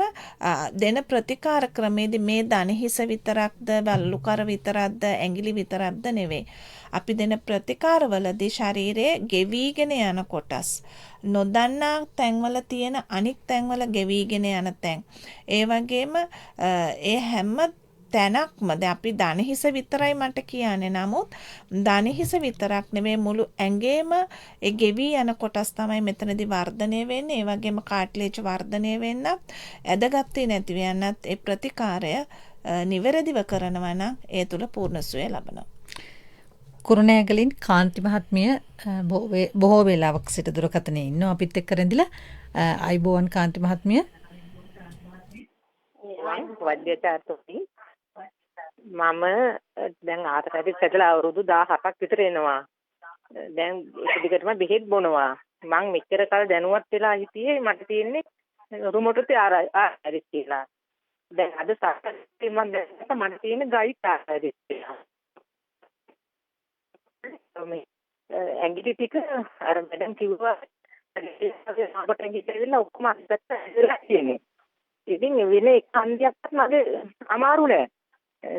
දෙන ප්‍රතිකාර ක්‍රමයේදී මේ දණහිස විතරක්ද, වල්ලුකර විතරක්ද, ඇඟිලි විතරක්ද නෙවෙයි. අපි දෙන ප්‍රතිකාරවලදී ශරීරයේ ගෙවිගෙන යන කොටස්, නොදන්නා තැන්වල තියෙන අනික් තැන්වල ගෙවිගෙන යන තැන්, ඒ වගේම ඒ හැම තැනක්ම දැන් අපි දණහිස විතරයි මට කියන්නේ. නමුත් දණහිස විතරක් නෙමෙයි මුළු ඇඟේම ඒ ගෙවි යන කොටස් තමයි මෙතනදී වර්ධනය වෙන්නේ. ඒ වගේම කාට්ලේජ් වර්ධනය වෙන්නත්, ඇදගත්තේ නැති වෙන්නත් ඒ ප්‍රතිකාරය නිවැරදිව කරනවා නම් ඒ තුල පූර්ණ සුවය ලබනවා. කුරුණෑගලින් කාන්ති මහත්මිය බොහෝ වේලාවක් සිට දුරකථනයේ ඉන්නවා අපිත් එක්ක රැඳිලා. අයිබෝවන් කාන්ති මහත්මිය. වෛද්‍යචාර්යතුමනි, මම දැන් ආතරයිටිස් ඇදලා අවුරුදු 17ක් විතර එනවා. දැන් එක දිගටම බෙහෙත් බොනවා. මං මෙච්චර කල් දැනුවත් වෙලා හිටියේ මට තියෙන්නේ රුමටොටි ආරයිටිස් කියලා. දැන් අද සාකච්ඡාවේ මම දැක්ක මට තියෙන ගයිට් ආරයිටිස් කියලා. මේ ඇඟිලි ටික අර මැඩම් කිව්වා අපට ඇඟිලි ඔක්කොම අත්දැක ඇදලා තියෙන්නේ. ඉතින් වෙන එක හන්දියක්වත් මගේ අමාරු නෑ.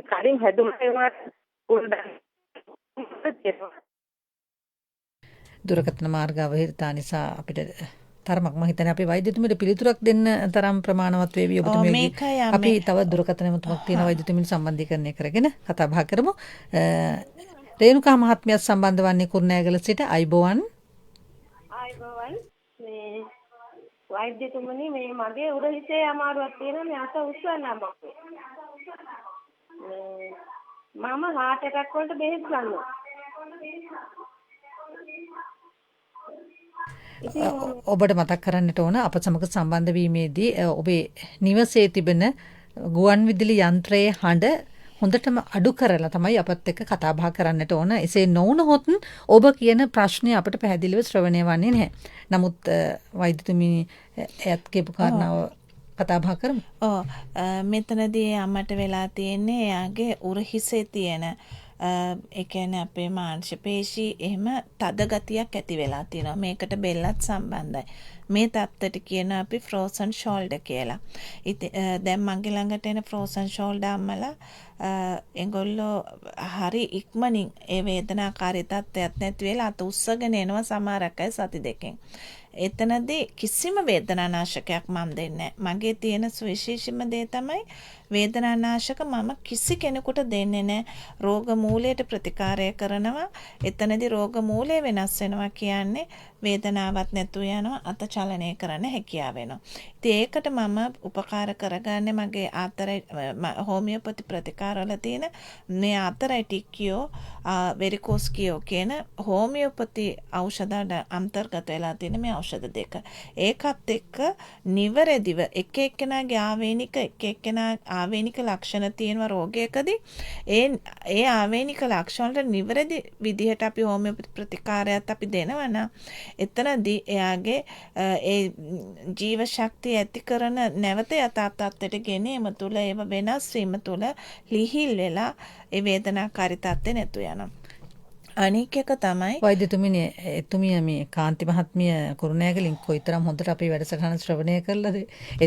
කලින් හැදුනා දුරකථන මාර්ග අවහිරතා නිසා අපිට තරමක් මම හිතන්නේ අපි වෛද්‍යතුමියට පිළිතුරක් දෙන්න තරම් ප්‍රමාණවත් වේවි ඔබතුමියගේ. අපි තව දුරකථන මුතුමක් තියෙන වෛද්‍යතුමින් සම්බන්ධීකරණය කරගෙන කතා බහ කරමු. රේණුකා මහත්මියත් සම්බන්ධ වන්නේ කුරුණෑගල සිට. අයිබෝවන්. මේ වෛද්‍යතුමනි, මේ මගේ උරහිසේ අමාරුවක් තියෙනවා. මේ අත උස්සන්න බෑ. මම heart attack වලට බෙහෙත් ගන්නවා. ඔබට මතක් කරන්නට ඕන අප සමග සම්බන්ධ වීමේදී ඔබේ නිවසේ තිබෙන ගුවන් විදුලි යන්ත්‍රයේ හඬ හොඳටම අඩු කරලා තමයි අපත් එක්ක කතා බහ කරන්නට ඕන. එසේ නොවුනොත් ඔබ කියන ප්‍රශ්නය අපට පැහැදිලිව ශ්‍රවණය වන්නේ නැහැ. නමුත් වෛද්‍යතුමී එයත් කියපු කාරණාව කතා බහ කරමු. මෙතනදී අම්මට වෙලා තියෙන්නේ එයාගේ උරහිසේ තියෙන ඒ කියන්නේ අපේ මාංශ පේශී එහෙම තද ගතියක් ඇති වෙලා තියෙනවා. මේකට බෙල්ලත් සම්බන්ධයි. මේ තත්ත්වයට කියන අපි ෆ්‍රෝසන් ෂෝල්ඩර් කියලා. ඉතින් දැන් මගේ ළඟට එන ෆ්‍රෝසන් ෂෝල්ඩර් අම්මලා ඒගොල්ලෝ හරි ඉක්මනින් ඒ වේදනාකාරී තත්ත්වයක් නැති වෙලා අත උස්සගෙන එනවා සමහරක් අය සති දෙකෙන්. එතනදී කිසිම වේදනානාශකයක් මම දෙන්නේ නැහැ. මගේ තියෙන සුවිශේෂීම දේ තමයි වේදනානාශක මම කිසි කෙනෙකුට දෙන්නේ නැහැ. රෝග මූලයට ප්‍රතිකාරය කරනවා. එතනදී රෝග මූලය වෙනස් වෙනවා කියන්නේ වේදනාවක් නැතුව යනවා, අත චලනය කරන්න හැකියාව වෙනවා. ඉතින් ඒකට මම උපකාර කරගන්නේ මගේ හෝමියෝපති ප්‍රතිකාරවල තියෙන මේ ආතරයිටික්යෝ වෙරිකෝස්කියෝ කියන හෝමියෝපති ඖෂධ අන්තර්ගත වෙලා තියෙන මේ ඖෂධ දෙක. ඒකත් එක්ක නිවැරදිව එක එක්කෙනාගේ ආවේනික ලක්ෂණ තියෙනවා රෝගයකදී ඒ ආවේනික ලක්ෂණ වලට නිවැරදි විදිහට අපි හෝමියෝපති ප්‍රතිකාරයත් අපි දෙනවා නම් එතනදී එයාගේ ඒ ජීව ශක්තිය ඇති කරන නැවත යථා තත්ත්වයට ගෙනීම තුළ ඒව වෙනස් වීම තුළ ලිහිල් වෙලා ඒ වේදනාකාරී තත්ත්වේ නැතු යනවා. අනික එක තමයි වෛද්‍යතුමිනේ එතුමිය මේ කාන්ති මහත්මිය කුරුණෑගලින් කොයිතරම් හොඳට අපේ වැඩසටහන ශ්‍රවණය කළාද?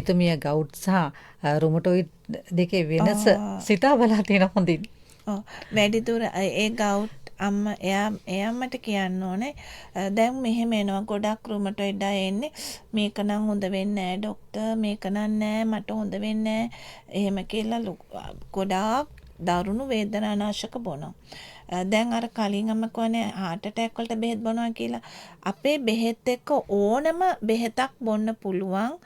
එතුමිය ගවුට් සහ රුමටොයිඩ් දෙකේ වෙනස සිතා බලා තියෙන හොඳින්. වැඩිදුර ඒ ගවුට් එයා මට කියන්න ඕනේ දැන් මෙහෙම එනවා ගොඩක් රුමටොයිඩ් අය එන්නේ මේක නම් හොඳ වෙන්නේ නැහැ ડોක්ටර් මේක නම් නෑ මට හොඳ වෙන්නේ නැහැ එහෙම කියලා ගොඩාක් දරුණු වේදනානාශක බොනවා. දැන් අර කලින් අම්ම කියන්නේ heart attack වලට බෙහෙත් බොනවා කියලා. අපේ බෙහෙත් එක්ක ඕනම බෙහෙතක් බොන්න පුළුවන්.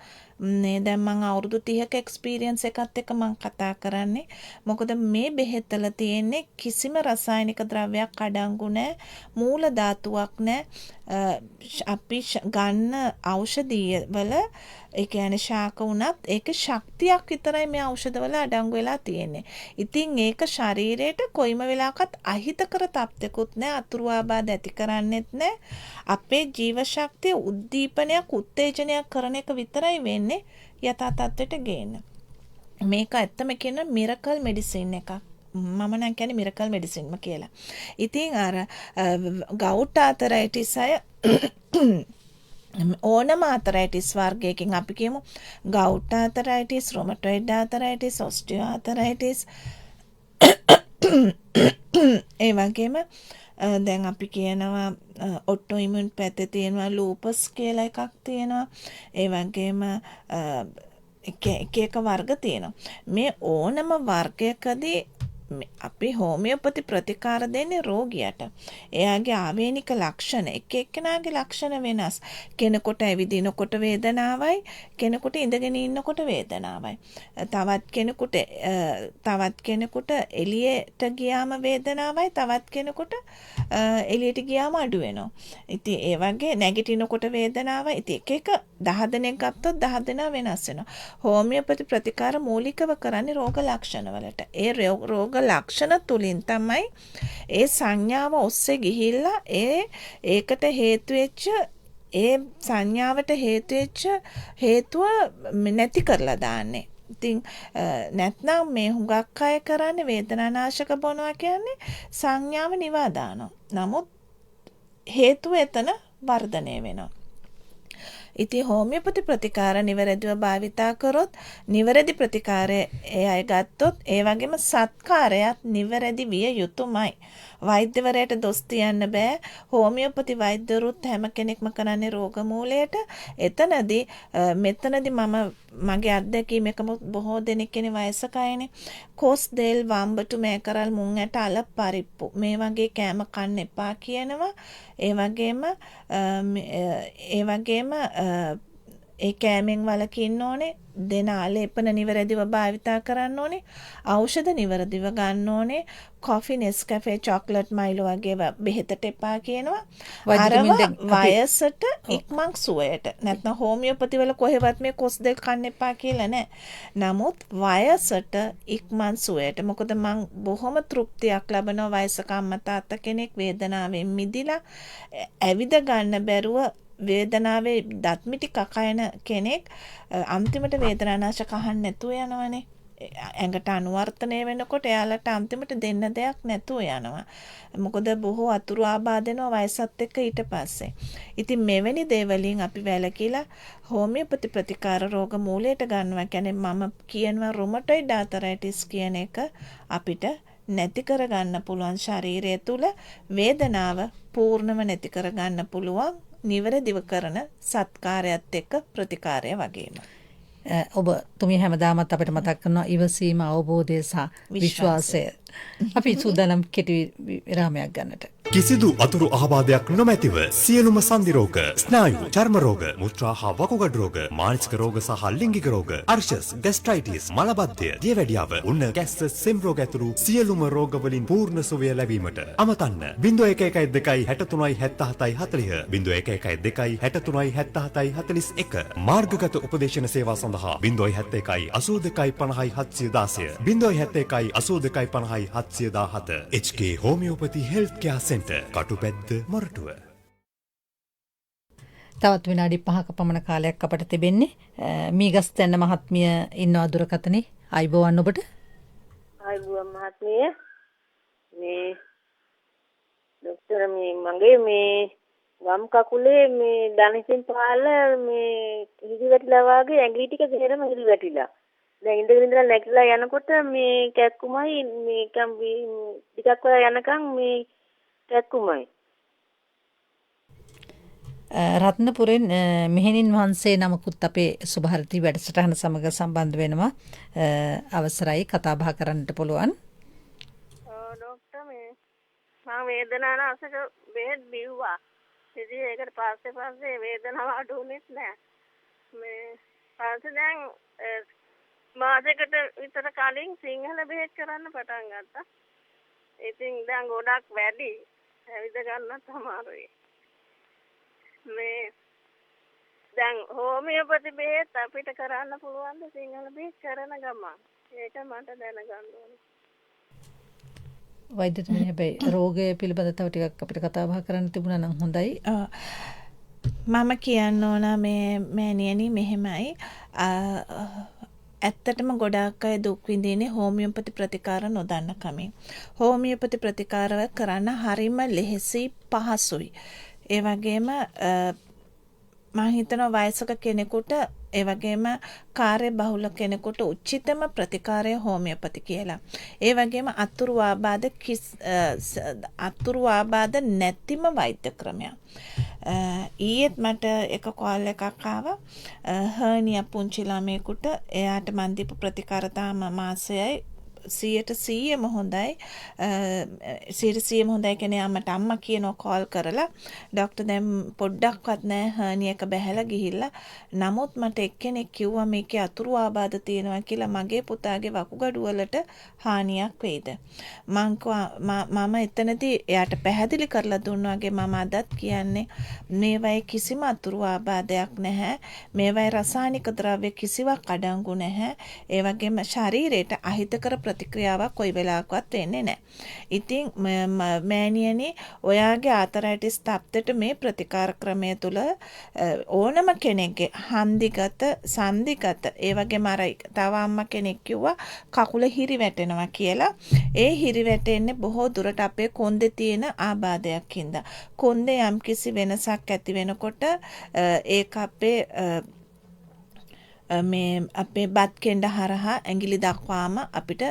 දැන් මම අවුරුදු 30ක එක්ස්පීරියන්ස් එකත් එක්ක මම කතා කරන්නේ. මොකද මේ බෙහෙත්වල තියෙන්නේ කිසිම රසායනික ද්‍රව්‍යයක් අඩංගු නැහැ. මූල ධාතුවක් නැහැ. අපි ගන්න ඖෂධීය වල ඒ කියන්නේ ශාක වුණත් ඒක ශක්තියක් විතරයි මේ ඖෂධවල අඩංගු වෙලා තියෙන්නේ. ඉතින් ඒක ශරීරයට කොයිම වෙලාවකත් අහිතකර තත්ත්වකුත් නැහැ, අතුරු ආබාධ ඇති කරන්නෙත් නැහැ. අපේ ජීව ශක්තිය උද්දීපනයක් උත්තේජනයක් කරන එක විතරයි වෙන්නේ යථා තත්ත්වයට ගේන්න. මේක ඇත්තම කියන මිරකල් මෙඩිසින් එකක්. මම නම් කියන්නේ මිරකල් මෙඩිසින්ම කියලා. ඉතින් අර ගවුට් ආතරයිටිස් අය ඕනම ආතරයිටිස් වර්ගයකින් අපි කියමු ගවුට් ආතරයිටිස්, රොමටොයිඩ් ආතරයිටිස්, ඔස්ටියෝ ආතරයිටිස් ඒ වගේම දැන් අපි කියනවා ඔටෝ ඉමුන් පැත්තේ තියෙනවා ලූපස් කියලා එකක් තියෙනවා. ඒ වගේම එක වර්ග තියෙනවා. මේ ඕනම වර්ගයකදී අපි හෝමියෝපති ප්‍රතිකාර දෙන්නේ රෝගියට. එයාගේ ආවේනික ලක්ෂණ එක එක්කෙනාගේ ලක්ෂණ වෙනස්. කෙනෙකුට ඇවිදිනකොට වේදනාවයි, කෙනෙකුට ඉඳගෙන ඉන්නකොට වේදනාවයි. තවත් කෙනෙකුට එළියට ගියාම වේදනාවයි, තවත් කෙනෙකුට එළියට ගියාම අඩු වෙනවා. ඉතින් ඒ වගේ නැගිටිනකොට වේදනාවයි. ඉතින් එක 10 දෙනෙක් ගත්තොත් 10 දෙනා වෙනස් වෙනවා. හෝමියෝපති ප්‍රතිකාර මූලිකව කරන්නේ රෝග ලක්ෂණ වලට. ඒ රෝග ලක්ෂණ තුලින් තමයි ඒ සංඥාව ඔස්සේ ගිහිල්ලා ඒකට හේතු වෙච්ච ඒ සංඥාවට හේතු වෙච්ච හේතුව නැති කරලා දාන්නේ. ඉතින් නැත්නම් මේ හුඟක් අය කරන්නේ වේදනානාශක බොනවා කියන්නේ සංඥාව නිවා දානවා. නමුත් හේතුව එතන වර්ධනය වෙනවා. ඉතින් හෝමියෝපති ප්‍රතිකාර නිවැරදිව භාවිතා කරොත් නිවැරදි ප්‍රතිකාරය ඒ අය ගත්තොත් ඒ වගේම සත්කාරයත් නිවැරදි විය යුතුමයි. වෛද්‍යවරයාට දොස් තියන්න බෑ. හෝමියෝපති වෛද්‍යවරුත් හැම කෙනෙක්ම කරන්නේ රෝග මූලයට. මෙතනදී මම මගේ අත්දැකීම එක බොහෝ දෙනෙක් කෙනේ වයසක අයනේ කොස් දෙල් වම්බටු මේකරල් මුං ඇට අල පරිප්පු මේ වගේ කෑම කන්න එපා කියනවා. ඒ වගේම ඒ කෑමෙන් වළකින්න ඕනේ. දෙන ආලේපන නිවැරදිව භාවිතා කරන්න ඕනේ. ඖෂධ නිවැරදිව ගන්න ඕනේ. කොෆි, නෙස්කැෆේ, චොක්ලට්, මයිලෝ වගේ බෙහෙතට එපා කියනවා. වයසට ඉක්මන් සුවයට. නැත්නම් හෝමියෝපති වල කොහෙවත් මේ කොස් දෙක කන්න එපා කියලා නෑ. නමුත් වයසට ඉක්මන් සුවයට. මොකද මං බොහොම තෘප්තියක් ලබනවා වයසක අම්මා තාත්තා කෙනෙක් වේදනාවෙන් මිදිලා ඇවිද ගන්න බැරුව වේදනාවේ දත්මිටි කකයන කෙනෙක් අන්තිමට වේදනානාශක අහන්න නැතුව යනවනේ. ඇඟට අනුවර්තනය වෙනකොට එයාලට අන්තිමට දෙන්න දෙයක් නැතුව යනවා. මොකද බොහෝ අතුරු ආබාධ වෙනවා වයසත් එක්ක ඊට පස්සේ. ඉතින් මෙවැනි දේවලින් අපි වැළකීලා හෝමියෝපති ප්‍රතිකාර රෝග මූලයට ගන්නවා. කියන්නේ මම කියනවා රුමටොයිඩ් ආතරයිටිස් කියන එක අපිට නැති කරගන්න පුළුවන්. ශරීරය තුල වේදනාව පූර්ණව නැති කරගන්න පුළුවන්. නිවැරදිව කරන සත්කාරයත් එක්ක ප්‍රතිකාරය වගේම. ඔබතුමිය හැමදාමත් අපිට මතක් කරනවා ඉවසීම, අවබෝධය සහ විශ්වාසය. අපි සූදානම් කෙටි විරාමයක් ගන්නට. කිසිදු අතුරු ආබාධයක් නොමැතිව සියලුම සන්ධි රෝග, ස්නායු, චර්ම රෝග, මුත්‍රා හා වකුගඩු රෝග, මානසික රෝග සහ ලිංගික රෝග, අර්ශස්, ගැස්ට්‍රයිටිස්, මලබද්ධය, දියවැඩියාව, උන්න ගැස්ස, සෙම් රෝග ඇතුළු සියලුම රෝග වලින් පූර්ණ සුවය ලැබීමට අමතන්න 0112 63 77 40 0112 63 77 41 මාර්ගගත උපදේශන සේවා සඳහා 0112 82 50 716 0112 82 50 717 HK homeopathy health care centre Katupedda Moratuwa. තවත් විනාඩි 5ක පමණ කාලයක් අපට තිබෙන්නේ. මීගස්තැන්න මහත්මිය ඉන්නවා දුරකථනේ. ආයිබෝවන් ඔබට. ආයිබෝවන් මහත්මිය. මේ ડોක්ටර් මගේ මේ වම් කකුලේ මේ දණහිසින් පහළ මේ හිරි වැටිලා වගේ ඇඟිලි ටික දෙහෙරම හිරි වැටිලා. දැන් ඉඳගෙන ඉඳලා නැගිටලා යනකොට මේ කැක්කුමයි මේ ටිකක් වෙලා යනකම් මේ කැක්කුමයි. රත්නපුරෙන් මෙහෙණින් වහන්සේ නමකුත් අපේ සුභාරති වැඩසටහන සමග සම්බන්ධ වෙනවා. අවසරයි කතා බහ කරන්නට පුළුවන්. ડોක්ටර් මම වේදනානාශක බෙහෙත් බිව්වා. ඉතින් ඒකට පස්සේ වේදනාව අඩු වුණෙත් නෑ. මේ පස්සේ දැන් මාසෙකට විතර කලින් සිංහල බෙහෙත් කරන්න පටන් ගත්තා. ඉතින් දැන් ගොඩක් වැඩි. ඇවිද ගන්නත් අමාරුයි. මේ දැන් හෝමියෝපති බෙහෙත් අපිට කරන්න පුළුවන්ද සිංහල බෙහෙත් කරන ගමන්? ඒක මට දැනගන්න ඕනේ. වෛද්‍යතුමනි හැබැයි රෝගය පිළිබඳ තව ටිකක් අපිට කතා බහ කරන්න තිබුණා නම් හොඳයි. මම කියන්න ඕන මේ මෑණියනි මෙහෙමයි. ඇත්තටම ගොඩාක් අය දුක් විඳින්නේ හෝමියෝපති ප්‍රතිකාර නොදන්න කමින්. හෝමියෝපති ප්‍රතිකාර කරන්න හරිම ලෙහෙසි පහසුයි. ඒ වගේම මම හිතනවා වයසක කෙනෙකුට ඒ වගේම කාර්ය බහුල කෙනෙකුට උචිතම ප්‍රතිකාරය හෝමියෝපති කියලා. ඒ වගේම අතුරු ආබාධ නැතිම වෛද්‍ය ක්‍රමයක්. ඊයේත් මට එක කෝල් එකක් ආවා. හර්නියා පුංචි ළමයෙකුට එයාට මන් දීපු ප්‍රතිකාර තාම මාසයයි 100%ම හොඳයි. 100%ම හොඳයි කියන්නේ අම්මට අම්මා කියනවා කෝල් කරලා ડોක්ටර් දැන් පොඩ්ඩක්වත් නැහැ හර්නියා එක බැහැලා ගිහිල්ලා. නමුත් මට එක්කෙනෙක් කිව්වා මේකේ අතුරු ආබාධ තියෙනවා කියලා මගේ පුතාගේ වකුගඩු වලට හානියක් වෙයිද. මම එතනදී එයාට පැහැදිලි කරලා දුන්නා වගේ මම අදත් කියන්නේ මේවයි කිසිම අතුරු ආබාධයක් නැහැ. මේවයි රසායනික ද්‍රව්‍ය කිසිවක් අඩංගු නැහැ. ඒ වගේම ශරීරයට අහිතකර ප්‍රතික්‍රියාවක් කොයි වෙලාවකවත් වෙන්නේ නැහැ. ඉතින් මෑණියනි ඔයාගේ ආතරයිටිස් තත්ත්වයට මේ ප්‍රතිකාර ක්‍රමය තුල ඕනම කෙනෙක්ගේ සංදිගත ඒ වගේම අර තව අම්මා කෙනෙක් කිව්වා කකුල හිරි වැටෙනවා කියලා. ඒ හිරි වැටෙන්නේ බොහෝ දුරට අපේ කොන්දේ තියෙන ආබාධයක් හින්දා. කොන්දේ යම්කිසි වෙනසක් ඇති වෙනකොට ඒක අපේ බත් කෙන්ඩ හරහා ඇඟිලි දක්වාම අපිට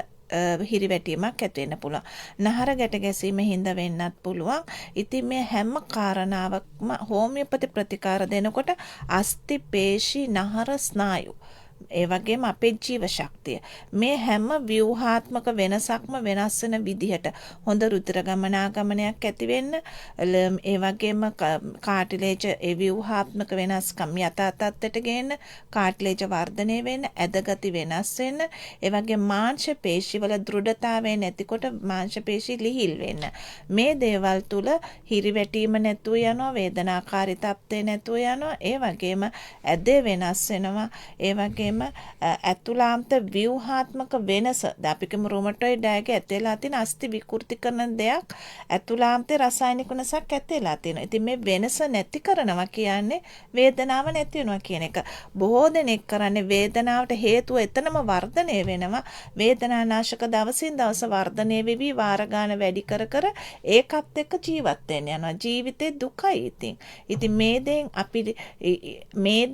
හිරිවැටීමක් ඇති වෙන්න පුළුවන්. නහර ගැට ගැසීම හින්දා වෙන්නත් පුළුවන්. ඉතින් මේ හැම කාරණාවක්ම හෝමියෝපති ප්‍රතිකාර දෙනකොට අස්ථි පේශි නහර ස්නායු ඒ වගේම අපේ ජීව ශක්තිය මේ හැම ව්‍යුහාත්මක වෙනසක්ම වෙනස් වෙන විදිහට හොඳ රුධිර ගමනාගමනයක් ඇති වෙන්න ඒ වගේම කාටිලේජ් ඒ ව්‍යුහාත්මක වෙනස්කම් යථා තත්ත්වයට ගේන්න කාටිලේජ් වර්ධනය වෙන්න ඇදගති වෙනස් වෙන්න ඒ වගේම මාංශ පේශිවල දෘಢතාවය නැතිකොට මාංශ පේශි ලිහිල් වෙන්න මේ දේවල් තුල හිරිවැටීම නැතුව යනවා වේදනාකාරී තත්ත්වේ නැතුව යනවා ඒ වගේම ඇදේ වෙනස් වෙනවා ඒ වගේම ඇතුළාන්ත ව්‍යුහාත්මක වෙනස අපි කියමු රුමටොයිඩ් ඩයගේ ඇතිලා තියෙන අස්ථි විකෘති කරන දෙයක් ඇතුළාන්තේ රසායනික වෙනසක් ඇතිලා තියෙනවා. ඉතින් මේ වෙනස නැති කරනවා කියන්නේ වේදනාව නැති වෙනවා කියන එක. බොහෝ දෙනෙක් කරන්නේ වේදනාවට හේතුව එතනම වර්ධනය වෙනවා. වේදනානාශක දවසින් දවස වර්ධනය වෙවි වාර ගන්න වැඩි කර ඒකත් එක්ක ජීවත් වෙන්න යනවා. ජීවිතේ දුකයි ඉතින්. ඉතින් මේ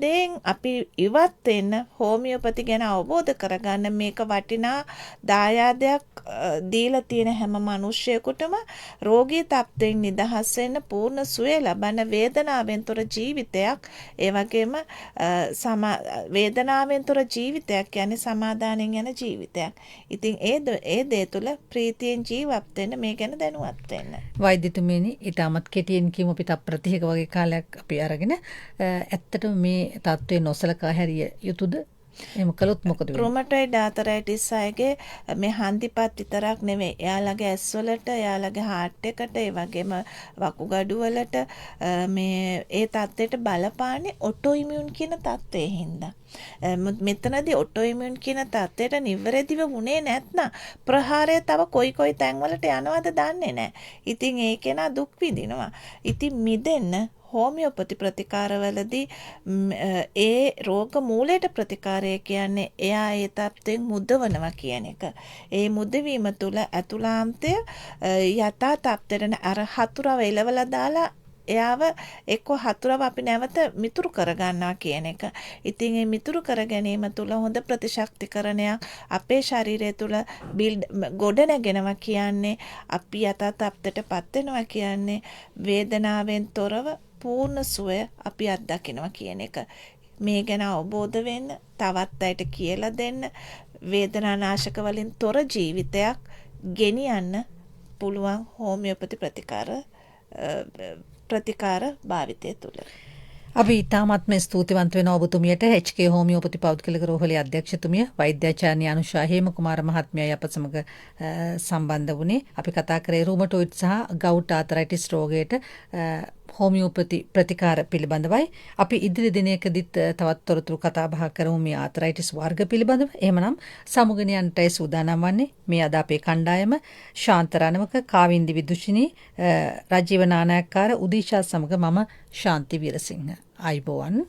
දේෙන් අපි ඉවත් වෙන්න හෝමියෝපති ගැන අවබෝධ කරගන්න මේක වටිනා දායාදයක් දීලා තියෙන හැම මිනිස්සෙකුටම රෝගී තත්ත්වෙන් නිදහස් වෙන්න පූර්ණ සුවය ලබන වේදනාවෙන් තොර ජීවිතයක් ඒ වගේම වේදනාවෙන් තොර ජීවිතයක් කියන්නේ සමාදානෙන් යන ජීවිතයක්. ඉතින් ඒ දේ තුළ ප්‍රීතියෙන් ජීවත් වෙන්න මේ ගැන දැනුවත් වෙන්න. වෛද්‍යතුමනි ඊටමත් කෙටියෙන් කියමු අපි තප්පරතික වගේ කාලයක් අපි අරගෙන ඇත්තටම මේ තත්ත්වේ නොසලකා හැරිය යුතුද? එහෙම කළොත් මොකද වෙන්නේ? රුමටොයිඩ් ආතරයිටිස් අයගේ මේ හන්දිපත් විතරක් නෙවෙයි. එයාලගේ ඇස් වලට, එයාලගේ හાર્ට් එකට, ඒ වගේම වකුගඩු වලට මේ ඒ තත්ත්වයට බලපාන්නේ ඔටෝ ඉමියුන් කියන තත්ත්වයෙන් හින්දා. මෙතනදී ඔටෝ ඉමියුන් කියන තත්ත්වයට නිවැරදිව වුණේ නැත්නම් ප්‍රහාරය තව කොයි තැන්වලට යනවද දන්නේ නැහැ. ඉතින් ඒකේ නා දුක් විඳිනවා. ඉතින් මිදෙන්න හෝමියෝපති ප්‍රතිකාරවලදී ඒ රෝග මූලයට ප්‍රතිකාරය කියන්නේ එයා ඒ තත්ත්වෙන් මුදවනවා කියන එක. ඒ මුදවීම තුළ ඇතුළාන්තය යථා තත්ත්වයට අර හතුරව එලවලා දාලා එයාව එක්ක හතුරව අපි නැවත මිතුරු කරගන්නවා කියන එක. ඉතින් මේ මිතුරු කර ගැනීම තුළ හොඳ ප්‍රතිශක්තිකරණයක් අපේ ශරීරය තුළ ගොඩනගෙනවා කියන්නේ අපි යථා තත්ත්වයටපත් වෙනවා කියන්නේ වේදනාවෙන් තොරව පූර්ණ සුවය අපි අත්දකිනවා කියන එක. මේ ගැන අවබෝධ වෙන්න තවත් අයට කියලා දෙන්න වේදනානාශක වලින් තොර ජීවිතයක් ගෙනියන්න පුළුවන් හෝමියෝපති ප්‍රතිකාර භාවිතය තුළ. අපි ඉතාමත්ම ස්තුතිවන්ත වෙනවා ඔබතුමියට HK හෝමියෝපති පෞද්ගලික රෝහලේ අධ්‍යක්ෂතුමිය වෛද්‍යාචාර්ය අනුෂා හේමකුමාර මහත්මියයි අප සමග සම්බන්ධ වුණේ. අපි කතා කරේ රුමටොයිඩ් සහ ගවුට් ආතරයිටිස් රෝගයට හෝමියෝපති ප්‍රතිකාර පිළිබඳවයි. අපි ඉදිරි දිනයකදීත් තවත් තොරතුරු කතා බහ කරමු මේ ආතරයිටිස් වර්ග පිළිබඳව. එහෙමනම් සමුගෙන යන්නටයි සූදානම් වන්නේ මේ අද අපේ කණ්ඩායම ශාන්ත රණවක, කාවින්දි විදුෂිනී, රජීව නානායක්කාර උදීෂා සමග මම ශාන්ති වීරසිංහ. ආයුබෝවන්.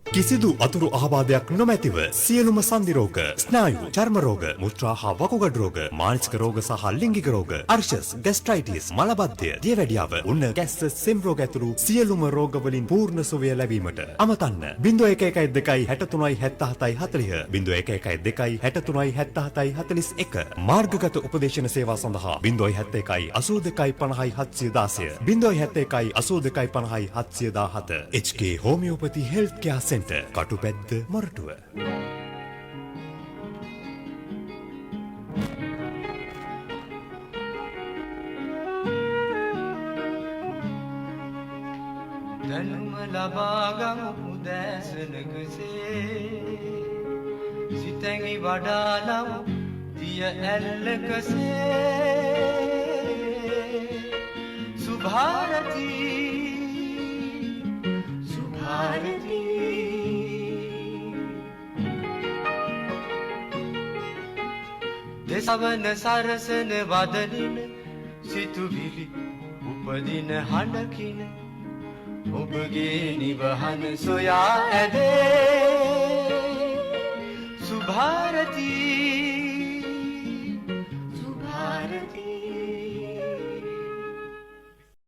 කිසිදු අතුරු ආබාධයක් නොමැතිව සියලුම සන්ධි රෝග, ස්නායු, චර්ම රෝග, මුත්‍රා හා වකුගඩු රෝග, මානසික රෝග සහ ලිංගික රෝග, අර්ශස්, ගැස්ට්‍රයිටිස්, මලබද්ධය, දියවැඩියාව, උන්න ගැස්ස, සෙම් රෝග ඇතුළු සියලුම රෝග වලින් පූර්ණ සුවය ලැබීමට අමතන්න 0112 63 77 40 0112 63 77 41 මාර්ගගත උපදේශන සේවා සඳහා 071 82 50 716 071 82 50 717 HK homeopathy health care centre Katupedda Moratuwa. දැනුම ලබාගමු උදෑසනකසේ සිතැඟි වඩාලමු දිය ඇල්ලකසේ සුභාරතී සුභාරතී දෙසවන සරසන වදනින සිතුවිලි උපදින හඬකින ඔබගේ නිවහන සොයා ඇදේ